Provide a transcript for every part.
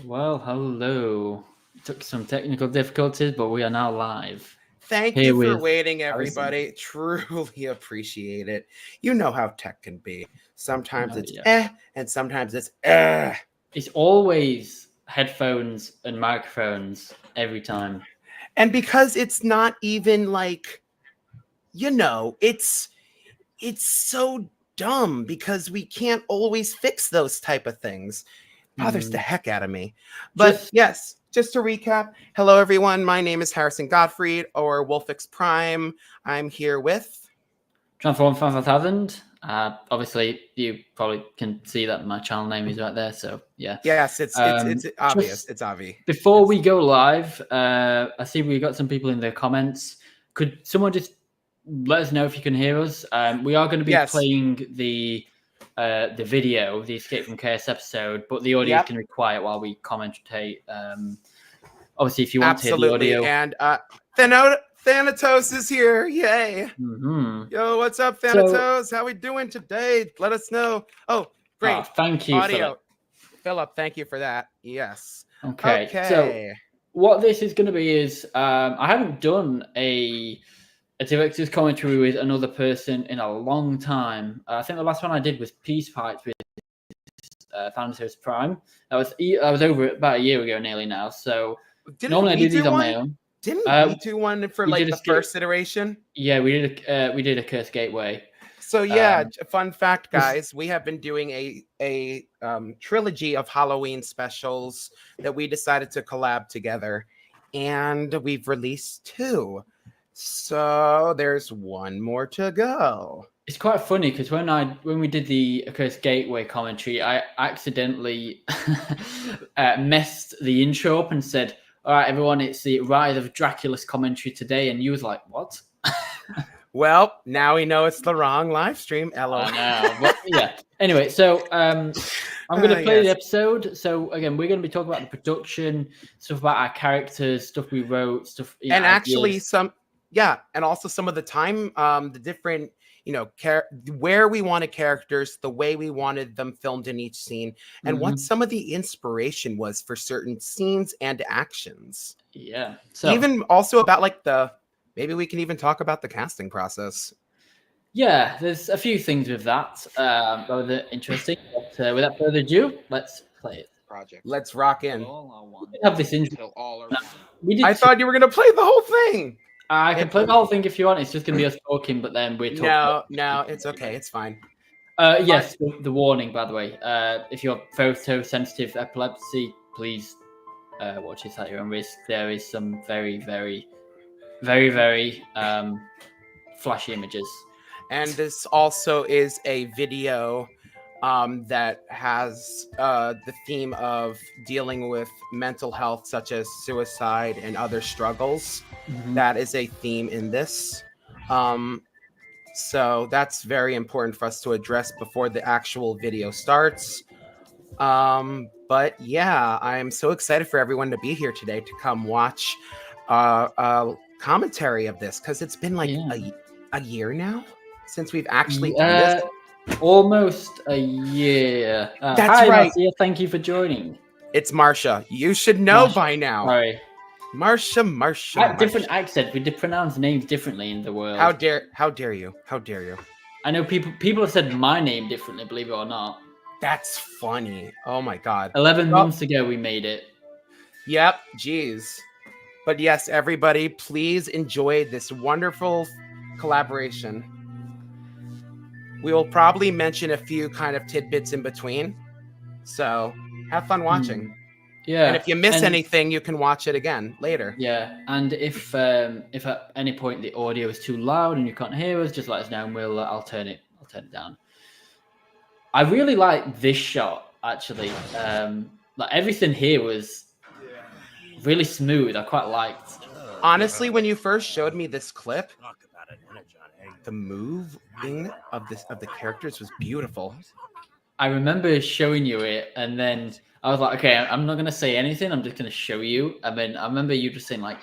Well, hello. Took some technical difficulties, but we are now live. Thank Here you for with waiting, Harrison. everybody. Truly appreciate it. You know how tech can be. Sometimes Oh, it's yeah. and sometimes it's eh. It's always headphones and microphones every time. And because it's not even like, it's so dumb because we can't always fix those type of things. Bothers the heck out of me. But Just yes, just to recap, hello everyone. My name is Harrison Gottfried or Wolfix Prime. I'm here with Transform 5000. Obviously, you probably can see that my channel name is right there. So, yeah. yes, it's obvious. Just It's obvious. before we go live, I see we got some people in the comments. Could someone just let us know if you can hear us? We are going to be playing the video, the Escape from Chaos episode, but the audio is going to be quiet while we commentate. Obviously, if you want to hear the audio. And Thanatos is here. Yay. Yo, what's up, Thanatos? How we doing today? Let us know. Oh, great. Thank you, audio. Philip, thank you for that. Yes. Okay. So what this is going to be is I haven't done a director's commentary with another person in a long time. I think the last one I did was Peace Pipes with Thanatos Prime. I was over about a year ago nearly now. So normally I do these on my own. Didn't we do one for like the first iteration? Yeah, we did a Curse Gateway. So yeah, fun fact, guys, we have been doing a trilogy of Halloween specials that we decided to collab together, and we've released 2. So there's one more to go. It's quite funny because when we did the Curse Gateway commentary, I accidentally messed the intro up and said, "All right, everyone, it's the Rise of Dracula's commentary today," and you was like, "What?" Well, now we know it's the wrong live stream. LOL. But yeah. Anyway, so I'm going to play the episode. So again, we're going to be talking about the production, stuff about our characters, stuff we wrote, stuff. And actually and also some of the time, the different, where we wanted characters, the way we wanted them filmed in each scene, and what some of the inspiration was for certain scenes and actions. Yeah. So even also about like maybe we can even talk about the casting process. Yeah, there's a few things with that that are interesting. But without further ado, let's play it. Let's rock in. We have this intro. I thought you were going to play the whole thing. I can play the whole thing if you want. It's just going to be us talking, but then we're talking. No, it's okay. It's fine. Yes, the warning, by the way. If you're photosensitive epilepsy, please watch this at your own risk. There is some very, very, very, very flashy images. And this also is a video that has the theme of dealing with mental health, such as suicide and other struggles. That is a theme in this. So that's very important for us to address before the actual video starts. But yeah, I'm so excited for everyone to be here today to come watch a commentary of this, because it's been like a year now since we've actually done this. Almost a year. That's hi, right. Marcia, thank you for joining. It's Marsha. You should know by now. Sorry. Marsha. Different accent. We did pronounce names differently in the world. How dare you? How dare you? I know people have said my name differently, believe it or not. That's funny. Oh my god. 11 months ago we made it. Yep. Jeez. But yes, everybody, please enjoy this wonderful collaboration. We will probably mention a few kind of tidbits in between. So have fun watching. Yeah. And if you miss anything, you can watch it again later. Yeah. And if at any point the audio is too loud and you can't hear us, just let us know and I'll turn it down. I really like this shot, actually. Like everything here was really smooth. I quite liked. Honestly, when you first showed me this clip, the moving of the characters was beautiful. I remember showing you it, and then I was like, okay, I'm not going to say anything. I'm just going to show you. And then I remember you just saying like,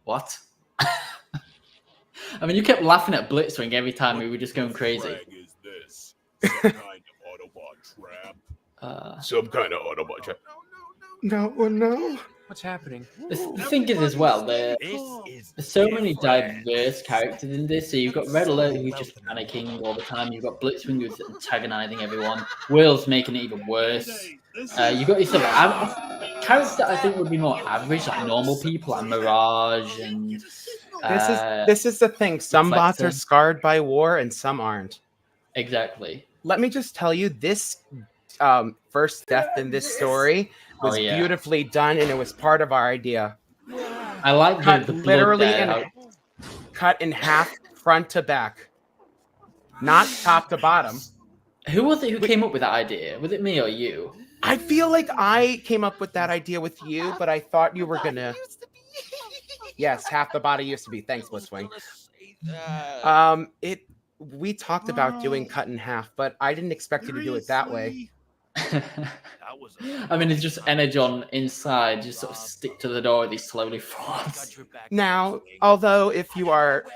what? I mean, you kept laughing at Blitzwing every time. We were just going crazy. Some kind of Autobot trap. Some kind of Autobot trap. No. What's happening? The thing is, as well, there's so many diverse characters in this. So you've got Red Alert, who's just panicking all the time. You've got Blitzwing, who's antagonizing everyone. Will's making it even worse. You've got yourself characters that I think would be more average, like normal people, like Mirage and. This is the thing. Some bots Reflector. are scarred by war, and some aren't. Exactly. Let me just tell you, this first death in this story was beautifully done, and it was part of our idea. I like the literally cut in half, front to back, not top to bottom. Who was it who came up with that idea? Was it me or you? I feel like I came up with that idea with you, but I thought you were gonna. Yes, half the body used to be. Thanks, Blitzwing. We talked about doing cut in half, but I didn't expect you to do it that way. I mean, it's just Energon inside, just sort of stick to the door as he slowly falls. Now, although if you are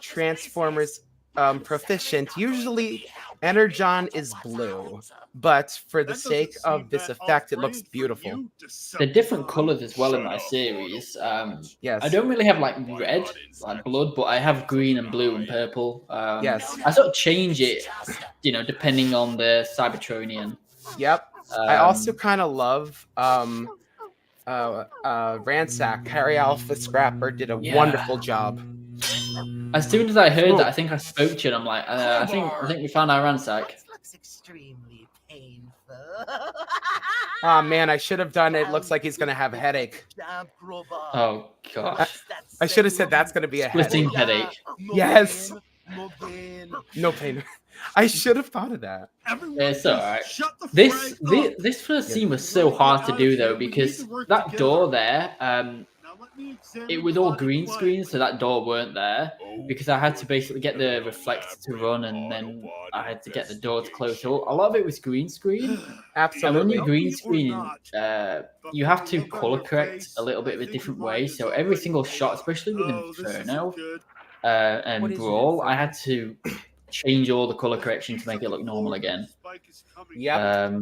Transformers proficient, usually Energon is blue, but for the sake of this effect, it looks beautiful. They're different colors as well in my series. Yes. I don't really have like red, like blood, but I have green and blue and purple. Yes. I sort of change it, depending on the Cybertronian. Yep. I also kind of love Ransack. Harry Alpha Scrapper did a wonderful job. As soon as I heard that, I think I spoke to you, and I'm like, I think we found our Ransack. Looks extremely painful. Oh man, I should have done it. Looks like he's gonna have a headache. Oh gosh. I should have said that's gonna be a splitting headache. Yes. No pain. I should have thought of that. It's alright. This first scene was so hard to do though, because that door there, it was all green screen, so that door weren't there, because I had to basically get the reflector to run, and then I had to get the door to close. So a lot of it was green screen. Absolutely. And when you're green screening, you have to color correct a little bit of a different way. So every single shot, especially with Inferno and Brawl, I had to change all the color correction to make it look normal again. Yep.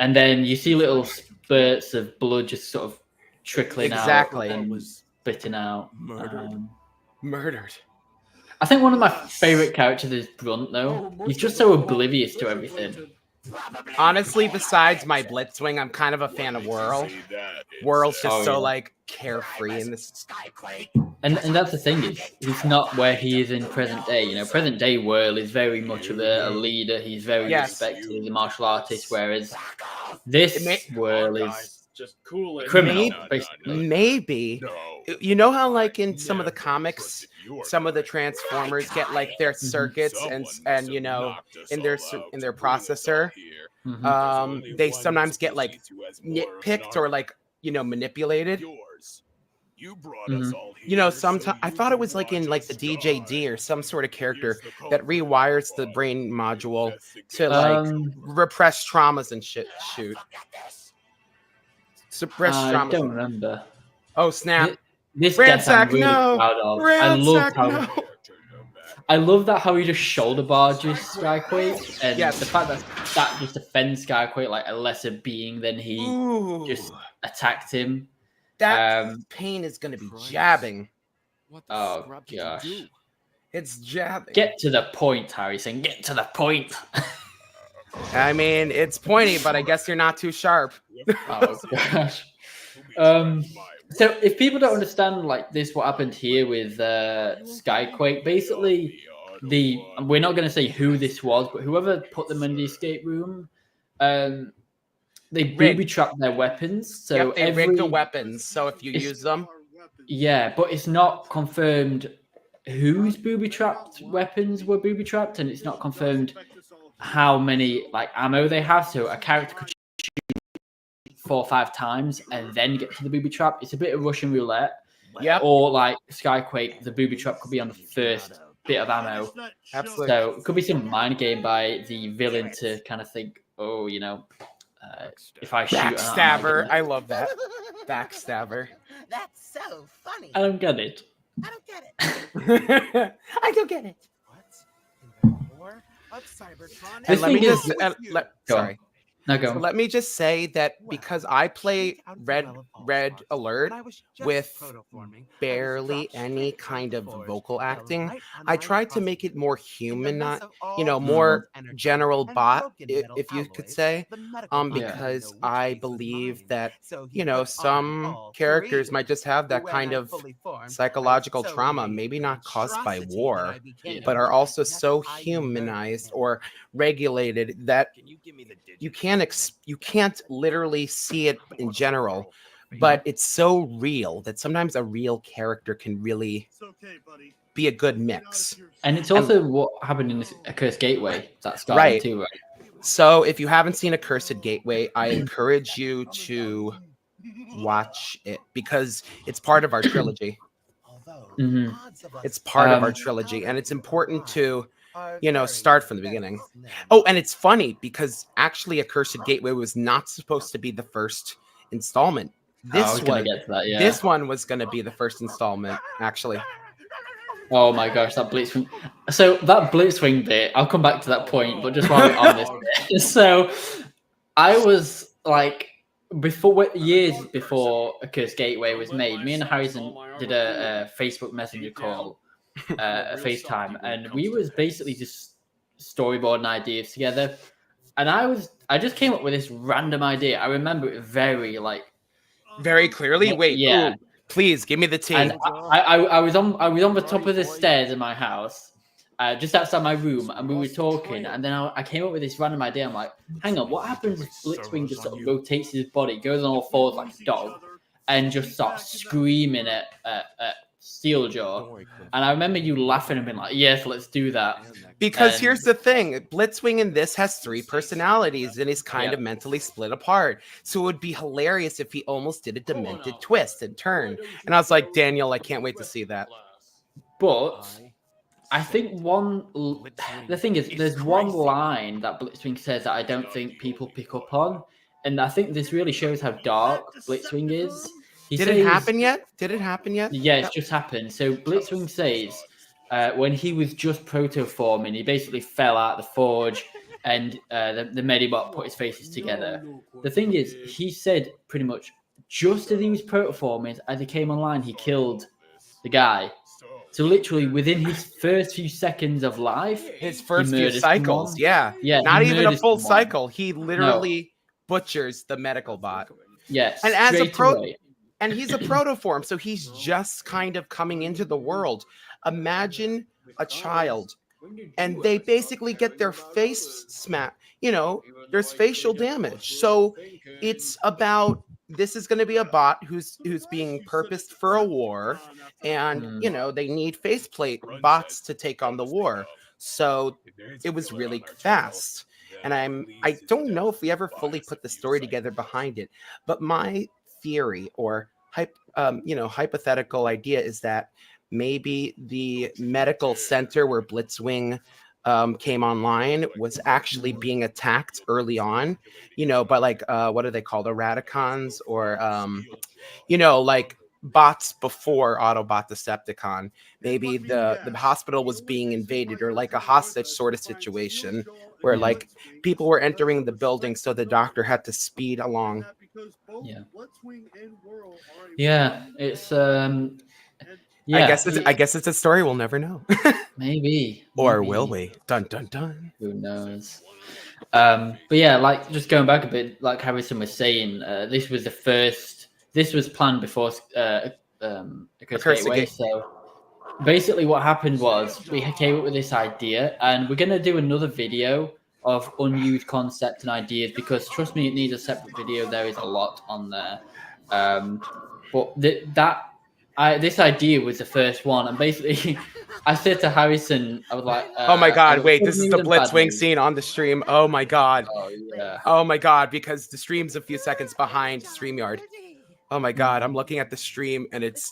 And then you see little spurts of blood just sort of trickling out and spitting out. Murdered. I think one of my favorite characters is Brunt, though. He's just so oblivious to everything. Honestly, besides my Blitzwing, I'm kind of a fan of Whirl. Whirl's just so like carefree in this. And that's the thing, is he's not where he is in present day. Present day Whirl is very much of a leader. He's very respected as a martial artist, whereas this Whirl is just cool and criminal. Maybe. You know how like in some of the comics, some of the Transformers get like their circuits and in their processor, they sometimes get like nitpicked or like manipulated. Sometimes I thought it was like in like the DJD or some sort of character that rewires the brain module to like repress traumas and shit. Suppress trauma. I don't remember. Oh snap! This Ransack, really proud of. Ransack, I love that how he just shoulder barges Skyquake, and the fact that just offends Skyquake like a lesser being than he just attacked him. That pain is going to be jabbing. Oh gosh, it's jabbing. Get to the point, Harrison. Get to the point. I mean, it's pointy, but I guess you're not too sharp. Oh gosh. So if people don't understand like this, what happened here with Skyquake, basically we're not going to say who this was, but whoever put them in the escape room, they booby trapped their weapons. So they rigged the weapons. So if you use them, but it's not confirmed whose booby trapped weapons were booby trapped, and it's not confirmed how many like ammo they have. So a character could shoot 4 or 5 times and then get to the booby trap. It's a bit of Russian roulette. Yeah. Or like Skyquake, the booby trap could be on the first bit of ammo. Absolutely. So it could be some mind game by the villain to kind of think, if I shoot backstabber. I love that. Backstabber. That's so funny. I don't get it. I don't get it. I don't get it. What? In the war of Cybertron? And let me just sorry. Now So go. let me just say that because I play Red Alert with barely any kind of vocal acting, I tried to make it more human, not more general bot, if you could say, because I believe that some characters might just have that kind of psychological trauma, maybe not caused by war, but are also so humanized or regulated that you can't literally see it in general, but it's so real that sometimes a real character can really be a good mix. And it's also what happened in this Accursed Gateway that started Right. too, right? So if you haven't seen Accursed Gateway, I encourage you to watch it because it's part of our trilogy. Mhm. It's part of our trilogy, and it's important to start from the beginning. Oh, and it's funny because actually Accursed Gateway was not supposed to be the first installment. I was gonna get to that, yeah. This one was going to be the first installment, actually. Oh my gosh, that Blitzwing. So that Blitzwing bit, I'll come back to that point, but just while we're on this bit. So I was like, years before Accursed Gateway was made, me and Harrison did a Facebook Messenger call, a FaceTime, and we was basically just storyboarding ideas together. And I just came up with this random idea. I remember it very clearly. Wait, yeah. Ooh, please give me the tea. And I was on the top of the stairs in my house, just outside my room, and we were talking. And then I came up with this random idea. I'm like, hang on, what happens if Blitzwing just sort of rotates his body, goes on all fours like a dog, and just starts screaming at Steeljaw? And I remember you laughing and being like, yes, let's do that. Because here's the thing, Blitzwing in this has 3 personalities and is kind of mentally split apart. So it would be hilarious if he almost did a demented twist and turn. And I was like, Daniel, I can't wait to see that. But I think the thing is, there's one line that Blitzwing says that I don't think people pick up on. And I think this really shows how dark Blitzwing is. Did it happen yet? Yeah, it's just happened. So Blitzwing says when he was just protoforming, he basically fell out of the forge and the Medibot put his faces together. The thing is, he said pretty much just as he was protoforming, as he came online, he killed the guy. So literally within his first few seconds of life, his first few cycles, yeah, not even a full cycle, he literally butchers the medical bot. Yes, and as a and he's a protoform, so he's just kind of coming into the world. Imagine a child, and they basically get their face smacked. There's facial damage. So it's about, this is going to be a bot who's being purposed for a war, and they need faceplate bots to take on the war. So it was really fast. And I don't know if we ever fully put the story together behind it, but my theory or hypothetical idea is that maybe the medical center where Blitzwing came online was actually being attacked early on, by what are they called, Eradicons, or like bots before Autobot Decepticon. Maybe the hospital was being invaded, or like a hostage sort of situation where like people were entering the building, so the doctor had to speed along. Yeah, it's I guess it's a story we'll never know. Maybe. Or will we? Dun dun dun. Who knows? But yeah, just going back a bit, like Harrison was saying, this was planned before Accursed Gateway. So basically what happened was we came up with this idea, and we're going to do another video of unused concepts and ideas, because trust me, it needs a separate video. There is a lot on there. But this idea was the first one, and basically I said to Harrison, I was like, oh my god, wait, this is the Blitzwing scene on the stream. Oh my god. Oh yeah. Oh my god, because the stream's a few seconds behind StreamYard. Oh my god, I'm looking at the stream and it's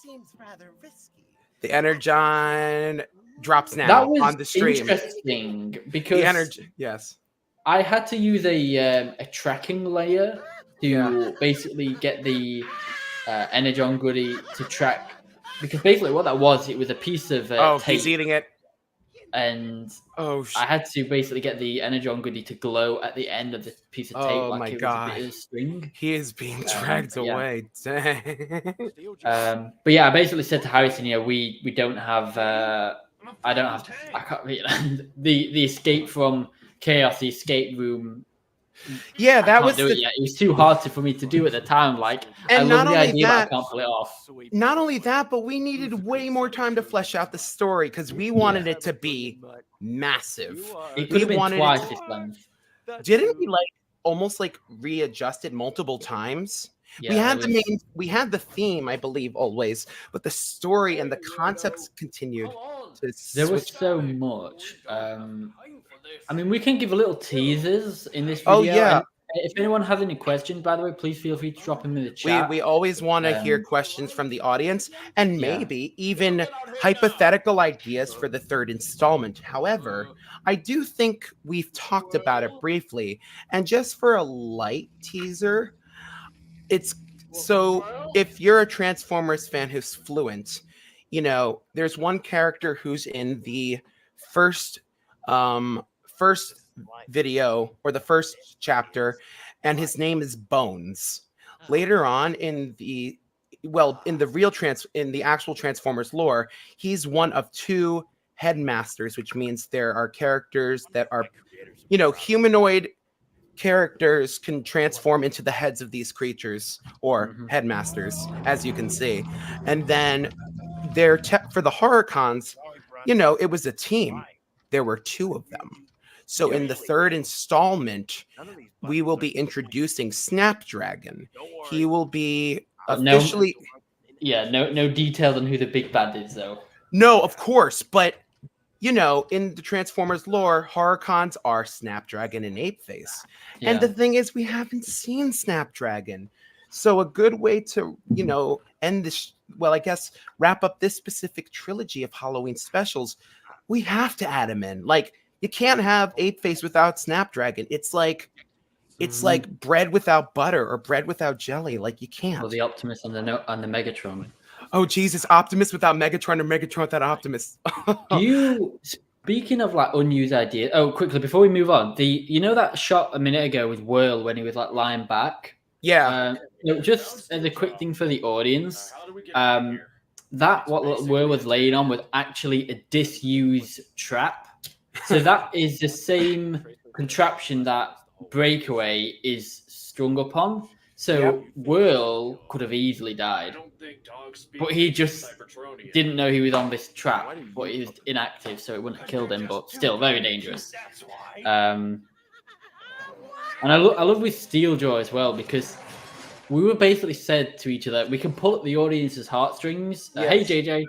the Energon drops now on the stream. That was interesting because the energy, yes. I had to use a tracking layer to basically get the Energon goodie to track, because basically what that was, it was a piece of tape. He's eating it. and Oh, I had to basically get the Energon goodie to glow at the end of the piece of tape, oh like my it was a God. bit of string. He is being dragged Yeah. away. Dang. But yeah, I basically said to Harrison, we don't have. I don't have. I can't read the escape from chaos, the escape room. Yeah, I that can't was do it yet. It was too hard for me to do at the time. Like, I and love not the only idea, but I that, can't pull it off. not only that, but we needed way more time to flesh out the story because we wanted it to be massive. It could We have been wanted it twice to- this length. Didn't we like almost like readjust it multiple times? Yeah, we had the theme, I believe, always, but the story and the concepts continued to there was switch. so much. I mean, we can give a little teasers in this Oh, video. yeah. And if anyone has any questions, by the way, please feel free to drop them in the We chat. always want to hear questions from the audience and Yeah. maybe even hypothetical ideas for the third installment. However, I do think we've talked about it briefly, and just for a light teaser, it's so if you're a Transformers fan who's fluent, there's one character who's in the first first video or the first chapter, and his name is Bones. Later on in the actual Transformers lore, he's one of two headmasters, which means there are characters that are humanoid characters can transform into the heads of these creatures or headmasters, as you can see. And then for the horror cons, it was a team. There were two of them. So in the third installment, we will be introducing Snapdragon. He will be officially no details on who the big bad is, though. No, of course, but in the Transformers lore, Horrorcons are Snapdragon and Apeface. Yeah. And the thing is, we haven't seen Snapdragon. So a good way to, end this, I guess, wrap up this specific trilogy of Halloween specials, we have to add him in. Like, you can't have Apeface without Snapdragon. It's like bread without butter or bread without jelly. Like, you can't. Or the Optimus on the Megatron. Oh, Jesus, Optimus without Megatron or Megatron without Optimus. Speaking of like unused ideas, quickly before we move on, that shot a minute ago with Whirl when he was like lying back. Yeah. Just as a quick thing for the audience, that what Whirl was laying on was actually a disused trap. So that is the same contraption that Breakaway is strung upon. So Whirl could have easily died, but he just didn't know he was on this trap, but he was inactive, so it wouldn't have killed him, but still very dangerous. And I love with Steeljaw as well, because we were basically said to each other, we can pull at the audience's heartstrings. Hey, JJ.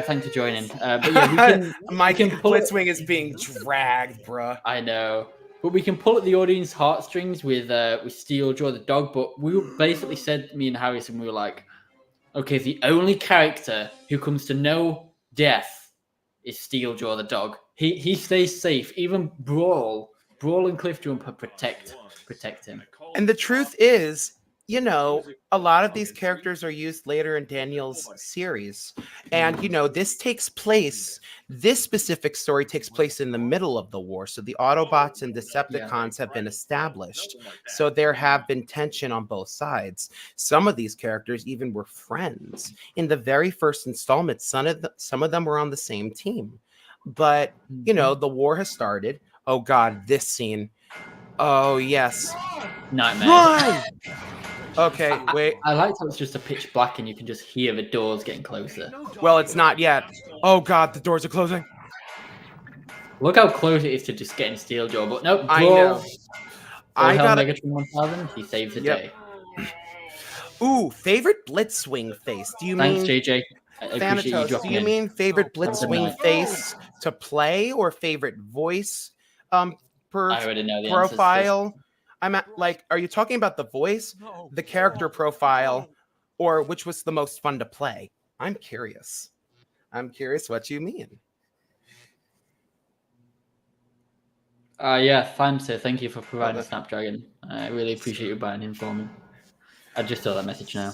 Thanks for joining. But yeah, we can pull Blitzwing is being dragged, bruh. I know. But we can pull at the audience heartstrings with Steeljaw the dog. But we basically said, me and Harrison, we were like, okay, the only character who comes to no death is Steeljaw the dog. He stays safe. Even Brawl and Cliffjumper protect him. And the truth is, a lot of these characters are used later in Daniel's series. And, this specific story takes place in the middle of the war. So the Autobots and Decepticons have been established. So there have been tension on both sides. Some of these characters even were friends. In the very first installment, some of them were on the same team. But, the war has started. Oh, God, this scene. Oh, yes. Nightmare. Run! Okay, wait. I like how it's just a pitch black and you can just hear the doors getting closer. Well, it's not yet. Oh, God, the doors are closing. Look how close it is to just getting Steeljaw, but nope. I know. I got Megatron 1000. He saves the day. Ooh, favorite Blitzwing face. Do you Thanks, mean JJ? Thanatos, do you mean favorite Blitzwing face to play or favorite voice I already know the profile? Are you talking about the voice, the character profile, or which was the most fun to play? I'm curious. What you mean. Fancy. Thank you for providing Snapdragon. I really appreciate you buying him for me. I just saw that message now.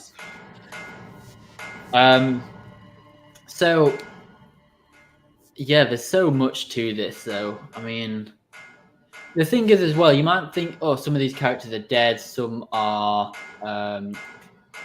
Yeah, there's so much to this, though. I mean, the thing is, as well, you might think, oh, some of these characters are dead, some are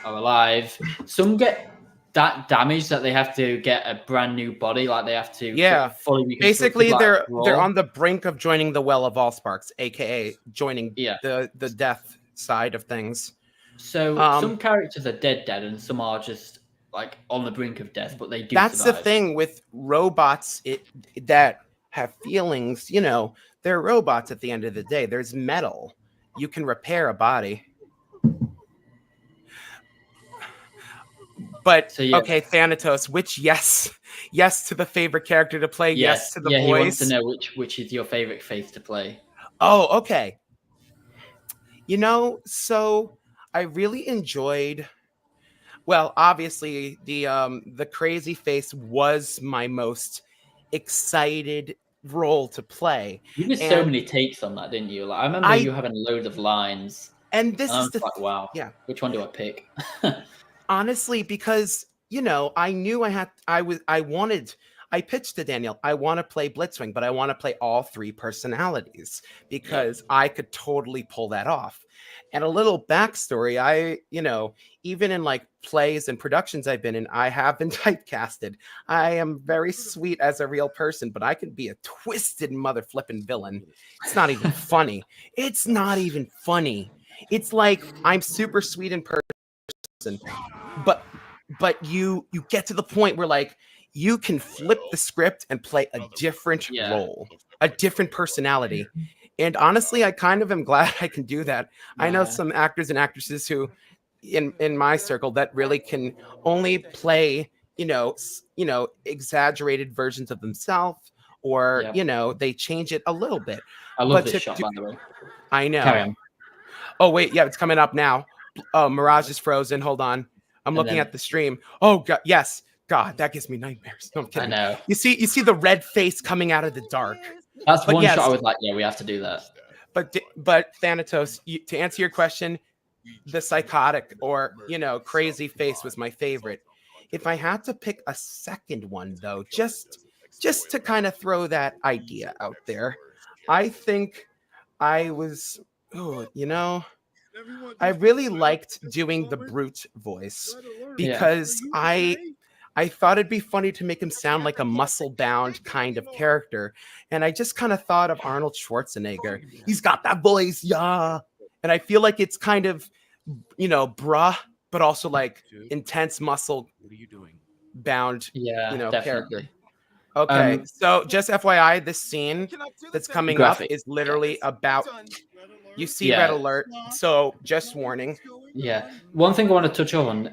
alive. Some get that damage that they have to get a brand new body, like they have to Yeah. get fully reconstructed. Basically, like they're on the brink of joining the Well of Allsparks, aka joining the death side of things. So some characters are dead, and some are just like on the brink of death, but they do. That's survive. the thing with robots that have feelings. You know, they're robots at the end of the day. There's metal. You can repair a body. But so, yeah. Okay, Thanatos, which yes to the favorite character to play, yes to the voice. He wants to know which is your favorite face to play. Oh, okay. You know, so I really enjoyed. Well, obviously, the crazy face was my most excited role to play. You did so many takes on that, didn't you? Like, I remember you having loads of lines. And this is like, wow. Yeah. Which one do I pick? Honestly, because I knew I pitched to Daniel, I want to play Blitzwing, but I want to play all three personalities because I could totally pull that off. And a little backstory, even in like plays and productions I've been in, I have been typecasted. I am very sweet as a real person, but I can be a twisted mother flipping villain. It's not even funny. It's not even funny. It's like I'm super sweet in person, but you get to the point where like you can flip the script and play a different role, a different personality. And honestly, I kind of am glad I can do that. I know some actors and actresses who in my circle that really can only play, exaggerated versions of themselves, or, they change it a little bit. I love this shot, by the way. I know. Oh, wait. Yeah, it's coming up now. Oh, Mirage is frozen. Hold on. I'm looking at the stream. Oh, God. Yes. God, that gives me nightmares. No, I'm kidding. I know. You see the red face coming out of the dark. That's one shot I was like, yeah, we have to do that. But Thanatos, to answer your question, the psychotic or, crazy face was my favorite. If I had to pick a second one, though, just to kind of throw that idea out there, I think I was, I really liked doing the Brute voice because I thought it'd be funny to make him sound like a muscle-bound kind of character. And I just kind of thought of Arnold Schwarzenegger. He's got that voice, yeah. And I feel like it's kind of, bruh, but also like intense muscle-bound, character. Okay, so just FYI, this scene that's coming up is literally about... You see red alert, so just warning. Yeah. One thing I want to touch on,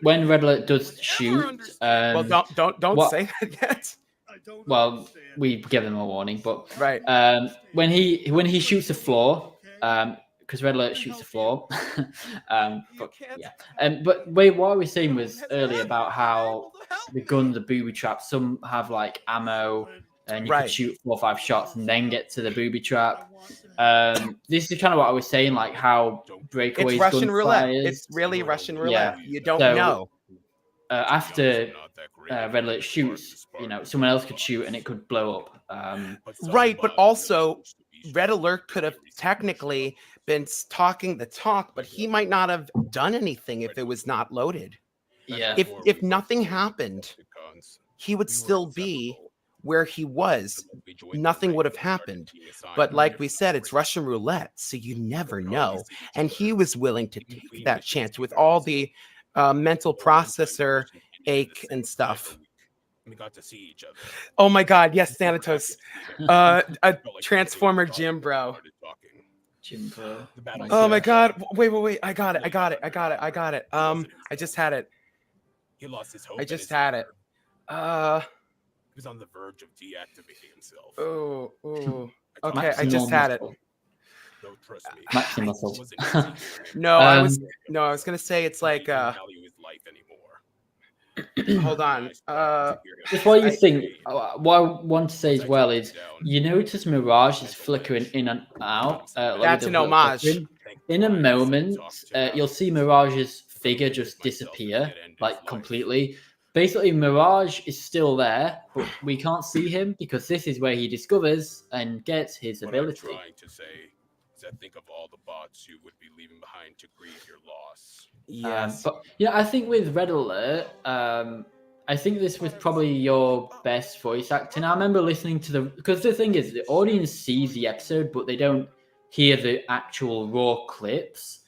when red alert does shoot... well, don't say that yet. Well, we give them a warning, but... Right. When he shoots the floor, because red alert shoots the floor. But wait, what I was saying was earlier about how the gun, the booby trap, some have like ammo, and you can shoot 4 or 5 shots and then get to the booby trap. This is kind of what I was saying, like how breakaways. It's Russian roulette. It's really Russian roulette. You don't know. After red alert shoots, someone else could shoot and it could blow up. Right, but also red alert could have technically been talking the talk, but he might not have done anything if it was not loaded. Yeah. If nothing happened, he would still be where he was. Nothing would have happened. But like we said, it's Russian roulette, so you never know. And he was willing to take that chance with all the mental processor ache and stuff. We got to see each other. Oh my God, yes, Thanatos. A Transformer Jim Bro. Jim Bro. Oh my God. Wait. I got it. I just had it. He lost his hope. I just had it. He was on the verge of deactivating himself. Oh. Okay, I just had it. Don't trust me. Maxi muscle. No, I was gonna say it's like hold on. Just what you think. What I want to say as well is, you notice Mirage is flickering in and out. That's an homage. In a moment, you'll see Mirage's figure just disappear, like completely. basically Mirage is still there, but we can't see him because this is where he discovers and gets his ability. What I'm trying to say is that think of all the bots you would be leaving behind to grieve your loss. Yes. But yeah, I think with Red Alert, I think this was probably your best voice acting. I remember listening to because the thing is, the audience sees the episode, but they don't hear the actual raw clips.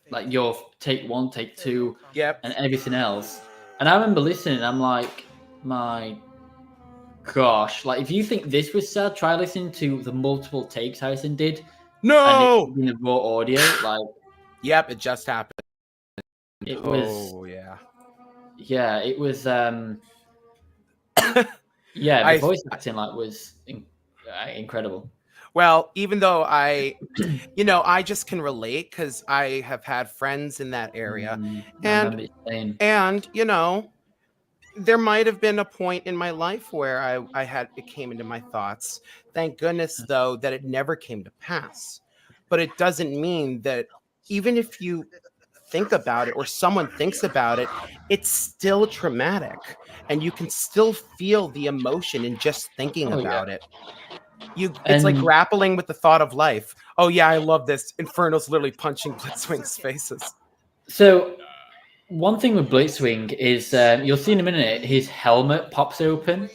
Like your take 1, take 2, Yep. and everything else. And I remember listening, I'm like, my gosh, like if you think this was sad, try listening to the multiple takes Harrison did. No. And in the raw audio, like. Yep, it just happened. It was. Oh yeah. Yeah, it was. Yeah, the voice acting was incredible. Well, even though I just can relate because I have had friends in that area, and there might have been a point in my life where it came into my thoughts. Thank goodness, though, that it never came to pass. But it doesn't mean that even if you think about it or someone thinks about it, it's still traumatic, and you can still feel the emotion in just thinking about it. It's like grappling with the thought of life. Oh yeah, I love this. Inferno's literally punching Blitzwing's faces. So one thing with Blitzwing is you'll see in a minute his helmet pops open.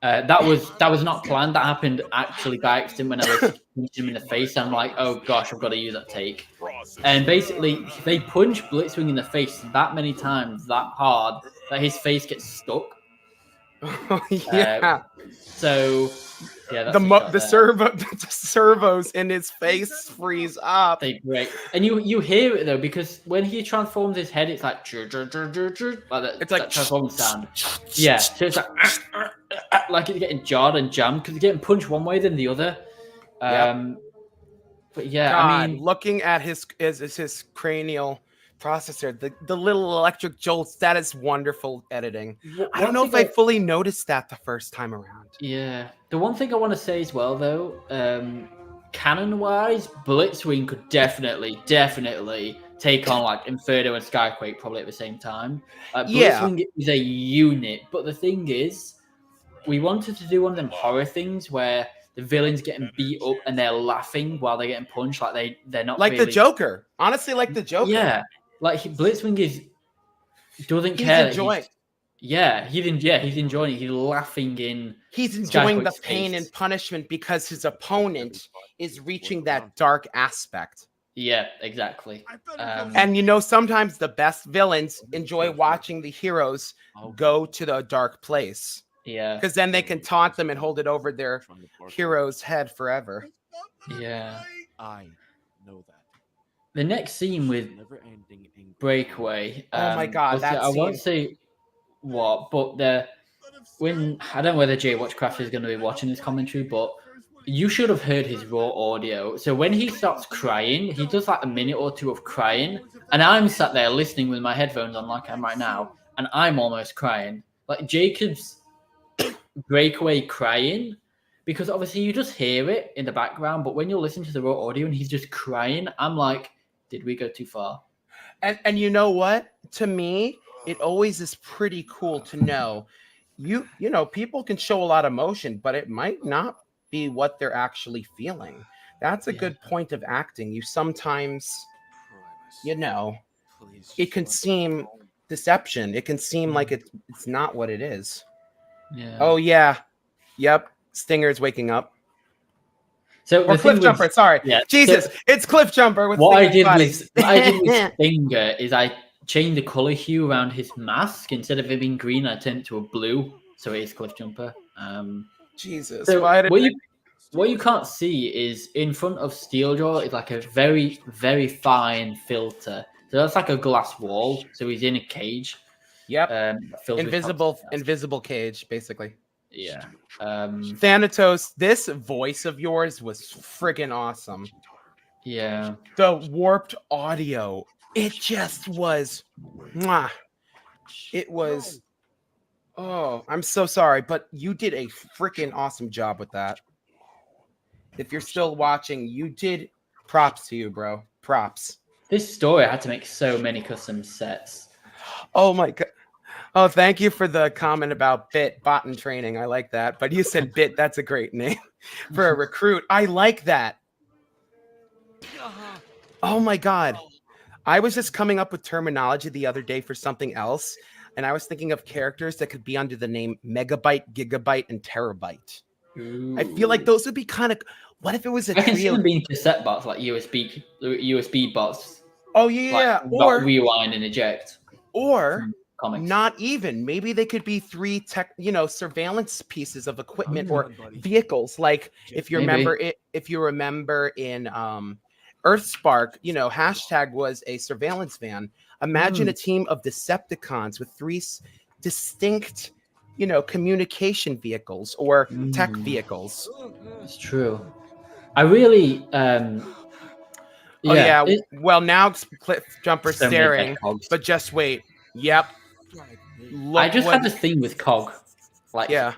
That was not planned. That happened actually by accident when I was punching him in the face. I'm like, oh gosh, I've got to use that take. And basically, they punch Blitzwing in the face that many times, that hard, that his face gets stuck. Yeah. So yeah, the servos in his face freeze up. They break, and you hear it though because when he transforms his head, it's like like that. It's like that transforming sound. Yeah, so it's like it's getting jarred and jammed because it's getting punched one way than the other. But yeah, God, I mean, looking at his cranial processor, the little electric jolts, that is wonderful editing. I don't know if I fully noticed that the first time around. Yeah, the one thing I want to say as well though, canon wise, Blitzwing could definitely take on like Inferno and Skyquake probably at the same time. Blitzwing is a unit, but the thing is, we wanted to do one of them horror things where the villain's getting beat up and they're laughing while they're getting punched, like they're not like really... the Joker. Honestly, like the Joker. Yeah, like Blitzwing doesn't care. Enjoying. He's enjoying it. He's laughing in. He's enjoying the pain and punishment because his opponent is reaching that dark aspect. Yeah, exactly. And sometimes the best villains enjoy watching the heroes go to the dark place. Yeah, because then they can taunt them and hold it over their hero's head forever. Yeah, I know that. The next scene with Breakaway. Oh my god, I won't say what, but I don't know whether Jay Watchcraft is going to be watching this commentary, but you should have heard his raw audio. So when he starts crying, he does like a minute or two of crying, and I'm sat there listening with my headphones on like I'm right now, and I'm almost crying. Like Jacob's Breakaway crying, because obviously you just hear it in the background, but when you're listening to the raw audio and he's just crying, I'm like, did we go too far? And you know what? To me, it always is pretty cool to know people can show a lot of emotion, but it might not be what they're actually feeling. That's a good point of acting. You sometimes, it can seem deception. It can seem like it's not what it is. Yeah. Oh yeah. Yep. Stinger's waking up. So or Cliff Jumper. Sorry. Yeah. Jesus, it's Cliff Jumper. With what I did with Stinger is I changed the color hue around his mask. Instead of it being green, I turned it to a blue, so it is Cliff Jumper. Jesus. So what you can't see is in front of Steeljaw is like a very, very fine filter. So that's like a glass wall. So he's in a cage. Yep. Invisible cage, basically. Yeah. Thanatos, this voice of yours was friggin' awesome. Yeah. The warped audio, it just was. Mwah. It was. Oh, I'm so sorry, but you did a freaking awesome job with that. If you're still watching, you did. Props to you, bro. Props. This story, I had to make so many custom sets. Oh my god. Oh, thank you for the comment about bot and training. I like that. But you said bit. That's a great name for a recruit. I like that. Oh my God. I was just coming up with terminology the other day for something else. And I was thinking of characters that could be under the name megabyte, gigabyte, and terabyte. I feel like those would be kind of. What if it was a I can see trio? them being cassette bots, like USB bots. Oh yeah, Like, not rewind and eject. or Comics. not even. Maybe they could be three surveillance pieces of equipment or vehicles. Like if you remember in Earthspark, hashtag was a surveillance van. Imagine a team of Decepticons with three distinct, communication vehicles or tech vehicles. It's true. I really Well, now Cliff Jumper's so staring, but just wait. Yep. I just had this thing with Cog. Like, yeah,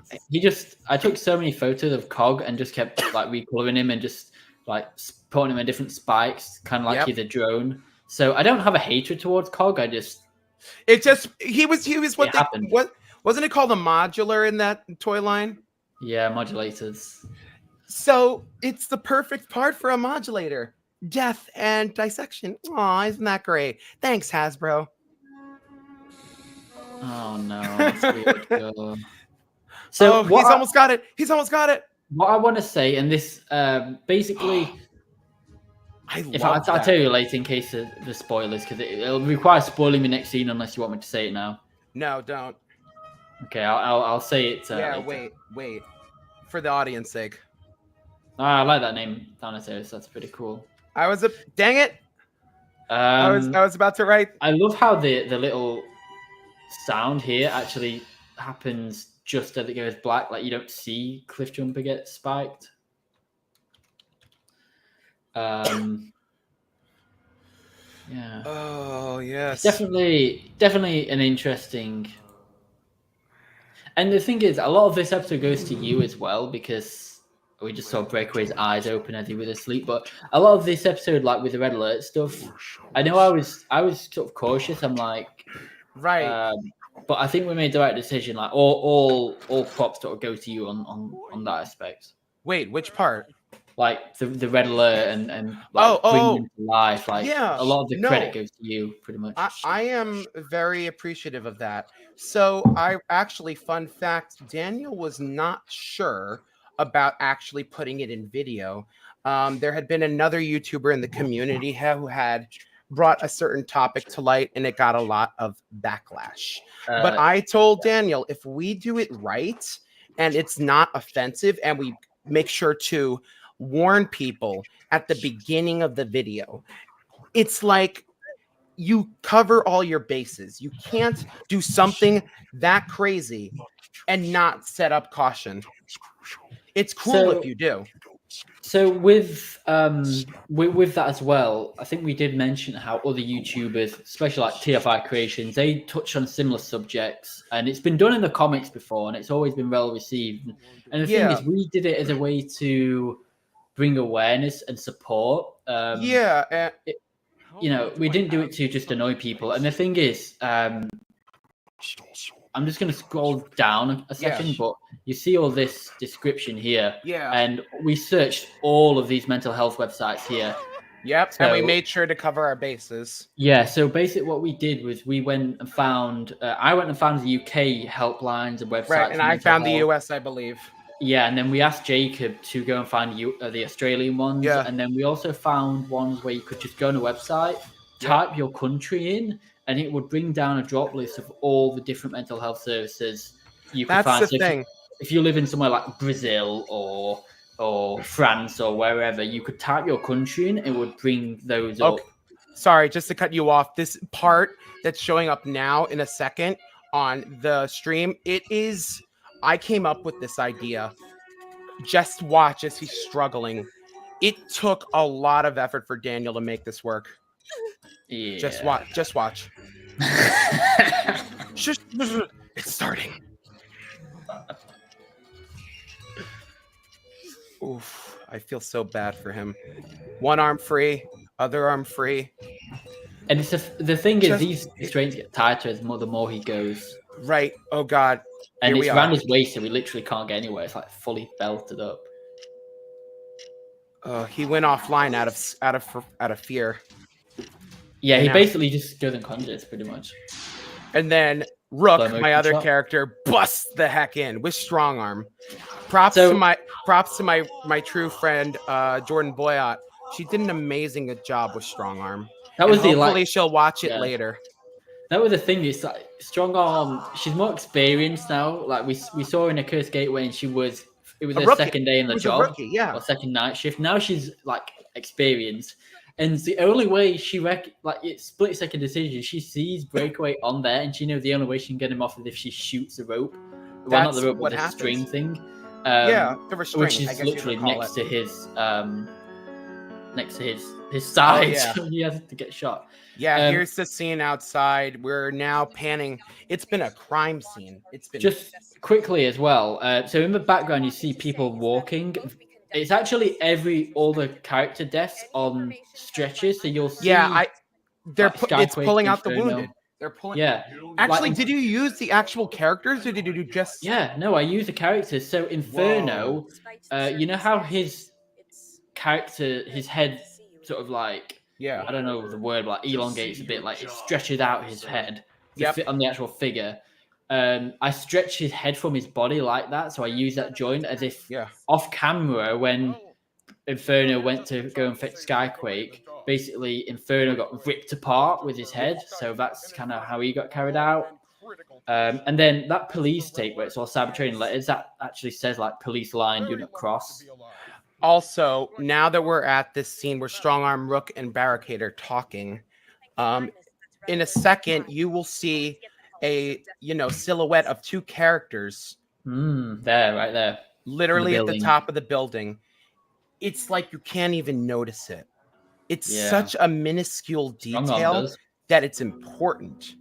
I took so many photos of Cog and just kept like recoloring him and just like putting him in different spikes, kind of like he's a drone. So I don't have a hatred towards Cog. He was wasn't it called a modular in that toy line? Yeah, modulators. So it's the perfect part for a modulator. Death and dissection. Aw, isn't that great? Thanks, Hasbro. Oh no, that's weird. So he's almost got it. He's almost got it. What I want to say, and this basically, I'll tell you later in case of the spoilers, because it'll require spoiling the next scene unless you want me to say it now. No, don't. Okay, I'll say it. Later. Wait, for the audience sake. I like that name, Thanatos. That's pretty cool. Dang it! I was about to write. I love how the little sound here actually happens just as it goes black. Like you don't see Cliff Jumper get spiked. Yeah. Oh yes. It's definitely an interesting. And the thing is, a lot of this episode goes to you as well because we just saw Breakaway's eyes open as he was asleep. But a lot of this episode, like with the red alert stuff, I know I was sort of cautious. I'm like, right. But I think we made the right decision. Like all props sort of go to you on that aspect. Wait, which part? Like the red alert and like bringing him to life. Like a lot of the credit goes to you, pretty much. I am very appreciative of that. So fun fact, Daniel was not sure about actually putting it in video. There had been another YouTuber in the community who had brought a certain topic to light and it got a lot of backlash. But I told Daniel, if we do it right and it's not offensive and we make sure to warn people at the beginning of the video, it's like you cover all your bases. You can't do something that crazy and not set up caution. It's cool if you do. So with that as well, I think we did mention how other YouTubers, especially like TFI Creations, they touch on similar subjects, and it's been done in the comics before, and it's always been well received. And the thing is, we did it as a way to bring awareness and support. We didn't do it to just annoy people. And the thing is, I'm just going to scroll down a second, but you see all this description here. Yeah. And we searched all of these mental health websites here. Yep. So, and we made sure to cover our bases. Yeah. So basically what we did was we went and found, I went and found the UK helplines and websites. Right. And I found the US, I believe. Yeah. And then we asked Jacob to go and find the Australian ones. Yeah. And then we also found ones where you could just go on a website, type your country in, and it would bring down a drop list of all the different mental health services you could find. That's the thing. If you live in somewhere like Brazil or France or wherever, you could type your country in, it would bring those up. Sorry, just to cut you off. This part that's showing up now in a second on the stream, I came up with this idea. Just watch as he's struggling. It took a lot of effort for Daniel to make this work. Yeah. Just watch. It's starting. Oof, I feel so bad for him. One arm free, other arm free. And the thing is, these restraints get tighter the more he goes. Right. Oh God. And Here it's we around are. his waist, so he literally can't get anywhere. It's like fully belted up. He went offline out of fear. Yeah, And he now- basically just goes unconscious, pretty much. And then Slow Rook, motion my other shot. character, busts the heck in with strong arm. Props So- to my true friend Jordan Boyott. She did an amazing job with strong arm. That was And the hopefully like. she'll watch it Yeah. later. That was the thing. It's like strong arm. She's more experienced now. Like we saw her in a Cursed Gateway, and she was. It was A her rookie. second day in the It was a job, rookie, yeah. or second night shift. Now she's like experienced, and the only way she like it's split second decision. She sees Breakaway on there, and she knows the only way she can get him off is if she shoots the rope. Well, not That's the rope, what but the happens. string thing. Yeah, the restraint, which I is guess you literally would call next it. to his side. yeah. So he has to get shot. Yeah, here's the scene outside. We're now panning. It's been a crime scene. It's been Just quickly as well. So in the background, you see people walking. It's actually all the character deaths on stretches. So you'll see. yeah. It's Skyquake, pulling out the Inferno. wounded. They're pulling. Yeah. Actually, Like- did you use the actual characters or did you just? Yeah. No, I use the characters. So Inferno, you know how his character, his head, sort of like. Yeah. I don't know the word, but like elongates a bit, like it stretches out his head to Yep. fit on the actual figure. I stretch his head from his body like that, so I use that joint as if Yeah. off camera when Inferno went to go and fix Skyquake. Basically, Inferno got ripped apart with his head, so that's kind of how he got carried out. And then that police tape where it's all sabotaging letters that actually says like police line, do not cross. Also, now that we're at this scene where Strongarm, Rook, and Barricade are talking, in a second you will see a silhouette of two characters There, right there. literally at the building. top of the building. It's like you can't even notice it. It's Yeah. such a minuscule Strong Arm detail does. that it's important.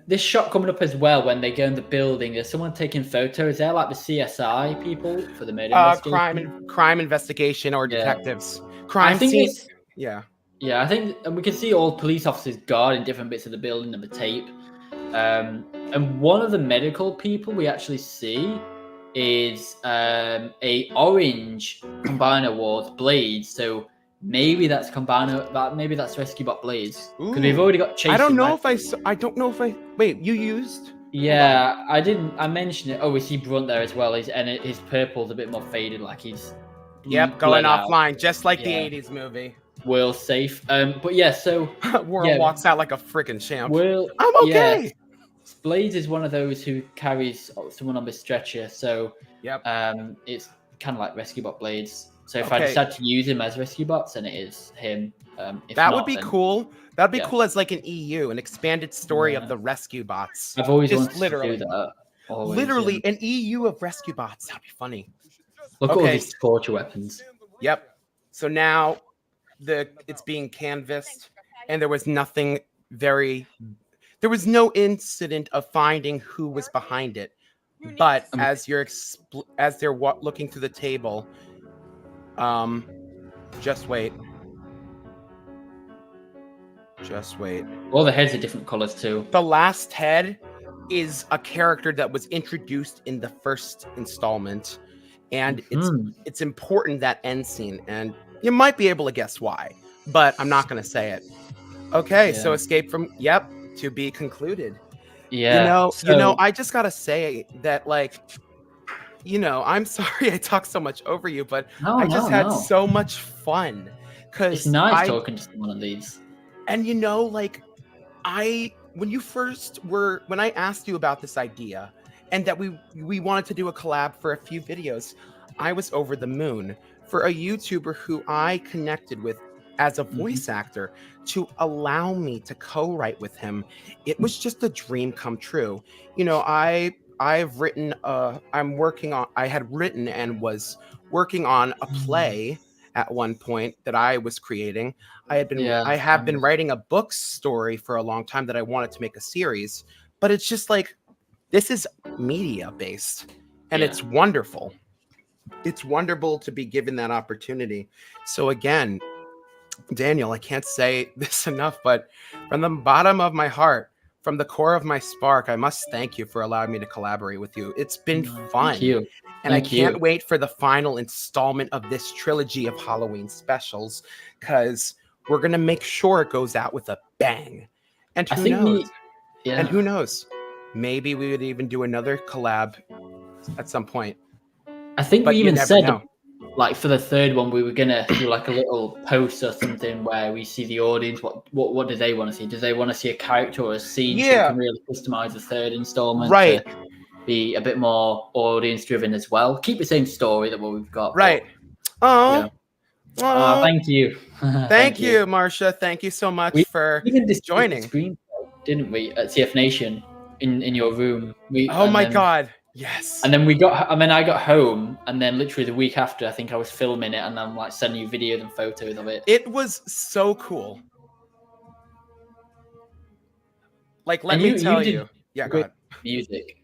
This shot coming up as well when they go in the building. There's someone taking photos. They're like the CSI people for the murder investigation. Crime investigation or Yeah. detectives. I Crime think scene. it's Yeah. yeah. I think and we can see all police officers guarding different bits of the building and the tape. And one of the medical people we actually see is a orange Combiner Wars Blades. So maybe that's Combiner. Maybe that's Rescue Bot Blades because we've Ooh. already got Chase. I don't in know my- if I don't know if I wait. You used? Yeah, I didn't. I mentioned it. Oh, we see Brunt there as well. His purple's a bit more faded, like he's Yep, going bled out. offline, just like the Yeah. '80s movie. World safe. But yeah, so World Yeah. walks out like a freaking champ. World. I'm okay. Yeah, Blades is one of those who carries someone on the stretcher, so Yep. it's kind of like Rescue Bot Blades. So if I Okay. decide to use him as Rescue Bots, then it is him. If That not, would be then cool. That would be yeah. cool as like an EU, an expanded story Yeah. of the rescue bots. I've always Just wanted literally. to do that. Always, Literally yeah. an EU of rescue bots. That'd be funny. Look at all Okay. these torture weapons. Yep. So now it's being canvassed, and there was no incident of finding who was behind it. But as they're looking through the table, just wait. All the heads are different colors too. The last head is a character that was introduced in the first installment, and it's important, that end scene, and you might be able to guess why, but I'm not going to say it. Okay, so Yeah. escape from to be concluded. Yeah. I just gotta say that, I'm sorry I talk so much over you, but I just had so much fun. It's nice talking to someone of these. And when I asked you about this idea and that we wanted to do a collab for a few videos, I was over the moon. For a YouTuber who I connected with as a voice actor to allow me to co-write with him, it was just a dream come true. I've written I had written and was working on a play at one point that I was creating. I have been writing a book story for a long time that I wanted to make a series, but it's just this is media based, and it's wonderful. It's wonderful to be given that opportunity. So again, Daniel, I can't say this enough, but from the bottom of my heart, from the core of my spark, I must thank you for allowing me to collaborate with you. It's been fun. Thank you. And I can't wait for the final installment of this trilogy of Halloween specials, because we're going to make sure it goes out with a bang. And who knows? And who knows? Maybe we would even do another collab at some point. I think But we you even never said, know. like, for the third one, we were gonna do like a little post or something where we see the audience. What do they want to see? Do they want to see a character or a scene? So we can really customize the third installment to be a bit more audience driven as well. Keep the same story that what we've got. Right. Oh. Yeah. Thank you. Thank you, Marcia. Thank you so much for joining. Screenplay, didn't we, at CF Nation in your room? God. Yes. And then I got home, and then literally the week after, I think I was filming it, and I'm like sending you videos and photos of it. It was so cool. Like, let me tell you. Yeah, go ahead. Music.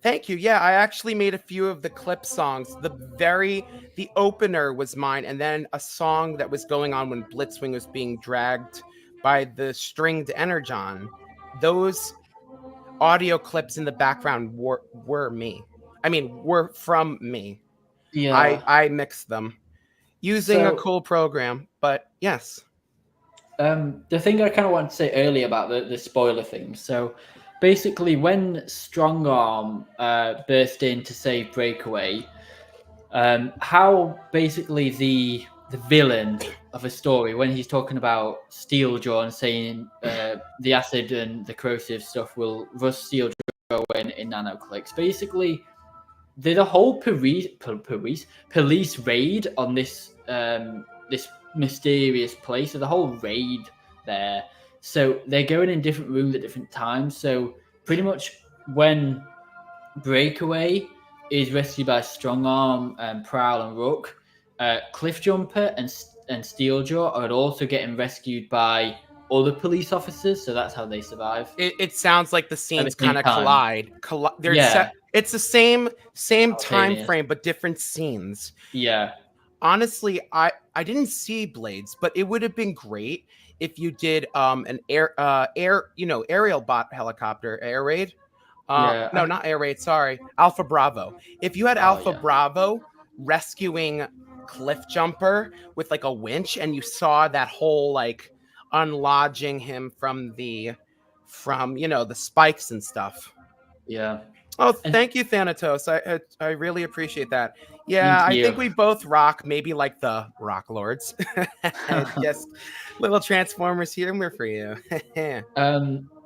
Thank you. Yeah, I actually made a few of the clip songs. The opener was mine, and then a song that was going on when Blitzwing was being dragged by the stringed energon. Those audio clips in the background were me. I mean, were from me. Yeah. I mixed them using a cool program, but yes. The thing I kind of wanted to say earlier about the spoiler thing. So basically, when Strongarm burst in to save Breakaway, how basically the villain of a story, when he's talking about Steeljaw and saying the acid and the corrosive stuff will rust Steeljaw in nanoclicks, basically there's a whole police raid on this this mysterious place. So the whole raid there. So they're going in different rooms at different times. So pretty much when Breakaway is rescued by Strongarm and Prowl and Rook, Cliffjumper and Steeljaw are also getting rescued by other police officers. So that's how they survive. It sounds like the scenes kind of collide. It's the same time frame, but different scenes. Yeah. Honestly, I didn't see Blades, but it would have been great if you did an aerial bot helicopter air raid. No, not air raid. Sorry, Alpha Bravo. If you had Alpha Bravo rescuing Cliffjumper with like a winch, and you saw that whole like unlodging him from the spikes and stuff. Yeah. Oh, thank you, Thanatos. I really appreciate that. Yeah, I think we both rock maybe like the Rock Lords. Just little Transformers humor for you.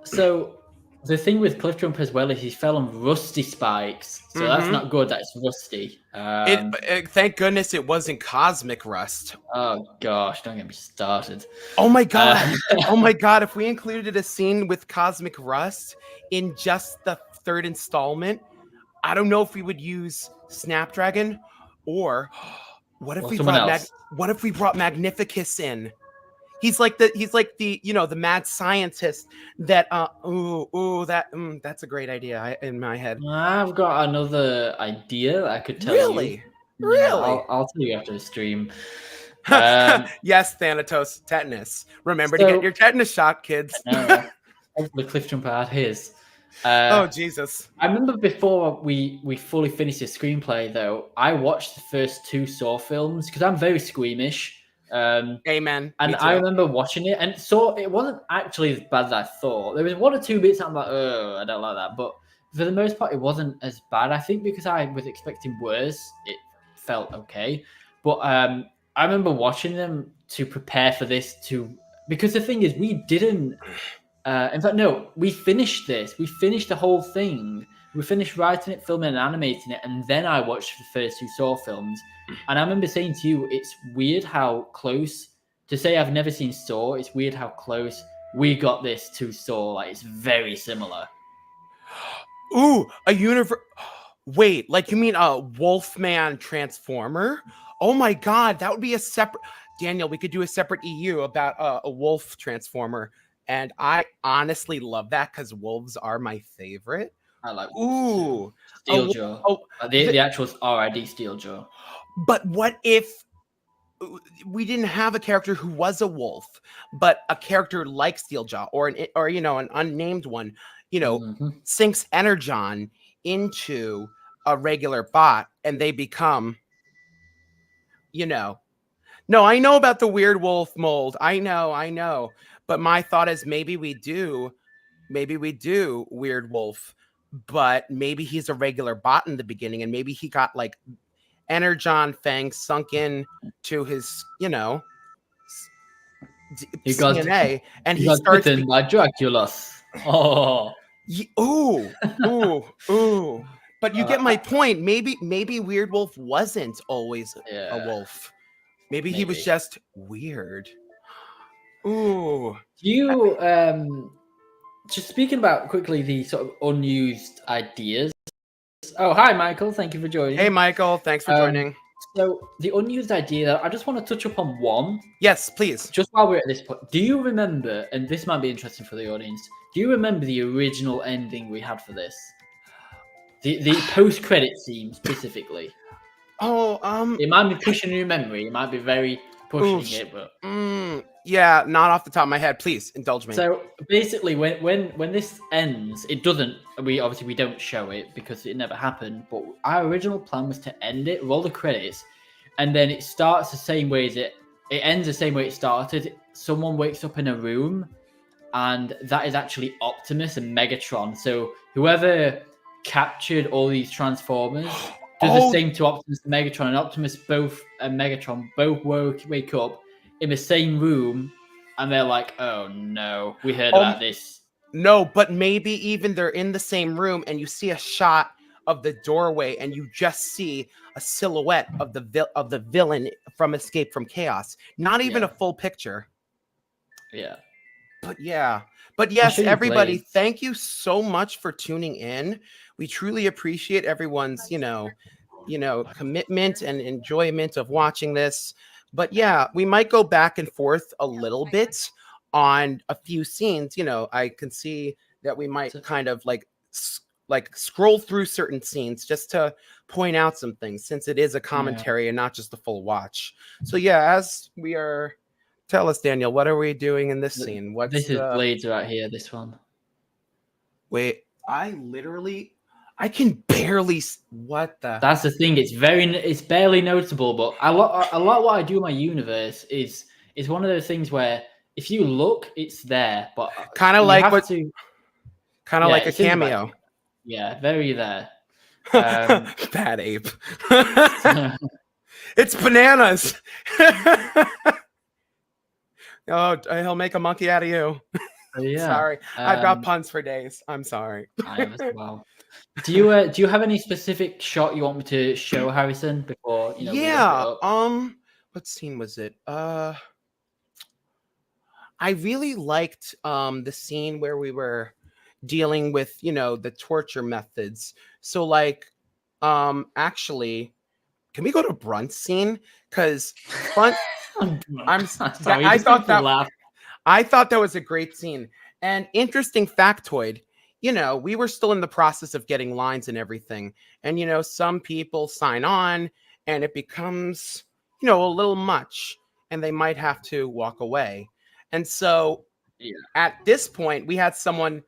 So the thing with Cliffjumper as well is he fell on rusty spikes. So that's not good. That's rusty. Thank goodness it wasn't cosmic rust. Oh gosh, don't get me started. Oh my god. Oh my god, if we included a scene with cosmic rust in just the third installment, I don't know if we would use Snapdragon, or what if we brought Magnificus in? He's like the mad scientist that that's a great idea in my head. I've got another idea that I could tell you. Really? I'll tell you after the stream. Yes, Thanatos, tetanus. Remember to get your tetanus shot, kids. The Cliffjumper had his. Oh Jesus! I remember before we fully finished the screenplay, though, I watched the first two Saw films because I'm very squeamish. Amen. And I remember watching it, and so it wasn't actually as bad as I thought. There was one or two bits I'm like, oh, I don't like that, but for the most part, it wasn't as bad. I think because I was expecting worse, it felt okay. But I remember watching them to prepare for this because the thing is, we didn't. In fact, no, we finished this. We finished the whole thing. We finished writing it, filming, and animating it, and then I watched the first two Saw films. And I remember saying to you, it's weird how close, to say I've never seen Saw, it's weird how close we got this to Saw. Like, it's very similar. Ooh, a universe. Wait, like you mean a Wolfman Transformer? Oh my god, that would be a separate. Daniel, we could do a separate EU about a wolf Transformer. And I honestly love that because wolves are my favorite. I like wolves. Steeljaw. The actual RID Steeljaw. But what if we didn't have a character who was a wolf, but a character like Steeljaw or an unnamed one, sinks Energon into a regular bot and they become, No, I know about the weird wolf mold. I know. But my thought is maybe we do weird wolf, but maybe he's a regular bot in the beginning and maybe he got like Energon fangs sunk in to his, CNA, and he starts bitten by Draculus. Oh, ooh. But you get my point. Maybe Weird Wolf wasn't always a wolf. Maybe he was just weird. Ooh. Do you just speaking about quickly the sort of unused ideas? Oh, hi, Michael. Thank you for joining. Hey, Michael. Thanks for joining. So the unused idea, I just want to touch upon one. Yes, please. Just while we're at this point, do you remember, and this might be interesting for the audience, do you remember the original ending we had for this? The post-credit scene specifically. Oh, it might be pushing your memory. It might be very pushing it, but yeah, not off the top of my head. Please indulge me. So basically, when this ends, it doesn't. We don't show it because it never happened. But our original plan was to end it, roll the credits, and then it starts the same way as it ends the same way it started. Someone wakes up in a room, and that is actually Optimus and Megatron. So whoever captured all these Transformers does the same to Optimus and Megatron, and Optimus and Megatron both wake up in the same room, and they're like, "Oh no, we heard about this." No, but maybe even they're in the same room, and you see a shot of the doorway, and you just see a silhouette of the villain from Escape from Chaos. Not even a full picture. Yeah. But yes, everybody, thank you so much for tuning in. We truly appreciate everyone's, commitment and enjoyment of watching this. But yeah, we might go back and forth a little bit on a few scenes. I can see that we might kind of like scroll through certain scenes just to point out some things, since it is a commentary and not just a full watch. So yeah, as we are, tell us, Daniel, what are we doing in this scene? This is Blades right here, this one. Wait, I can barely. What the? That's the thing. It's barely noticeable. But a lot what I do in my universe is one of those things where if you look, it's there. But kind of like like a cameo. Very there. Bad ape. It's bananas. Oh, he'll make a monkey out of you. Yeah. Sorry, I've got puns for days. I'm sorry. I have as well. Do you have any specific shot you want me to show, Harrison, before what scene was it? I really liked the scene where we were dealing with the torture methods. So actually, can we go to Brunt's scene? Because Brunt I thought that was a great scene. And interesting factoid, we were still in the process of getting lines and everything. And, some people sign on and it becomes, a little much and they might have to walk away. And so at this point, we had someone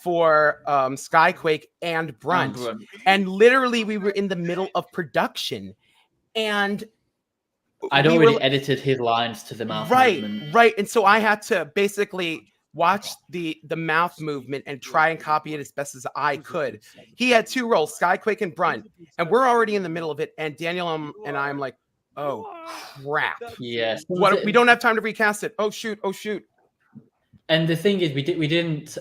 for Skyquake and Brunt. And literally we were in the middle of production. And I'd already edited his lines to the mouth movement. Right. And so I had to basically watch the mouth movement and try and copy it as best as I could. He had two roles, Skyquake and Brunt, and we're already in the middle of it. And Daniel and I'm like, oh crap. Yes. We don't have time to recast it. Oh shoot. And the thing is, we didn't.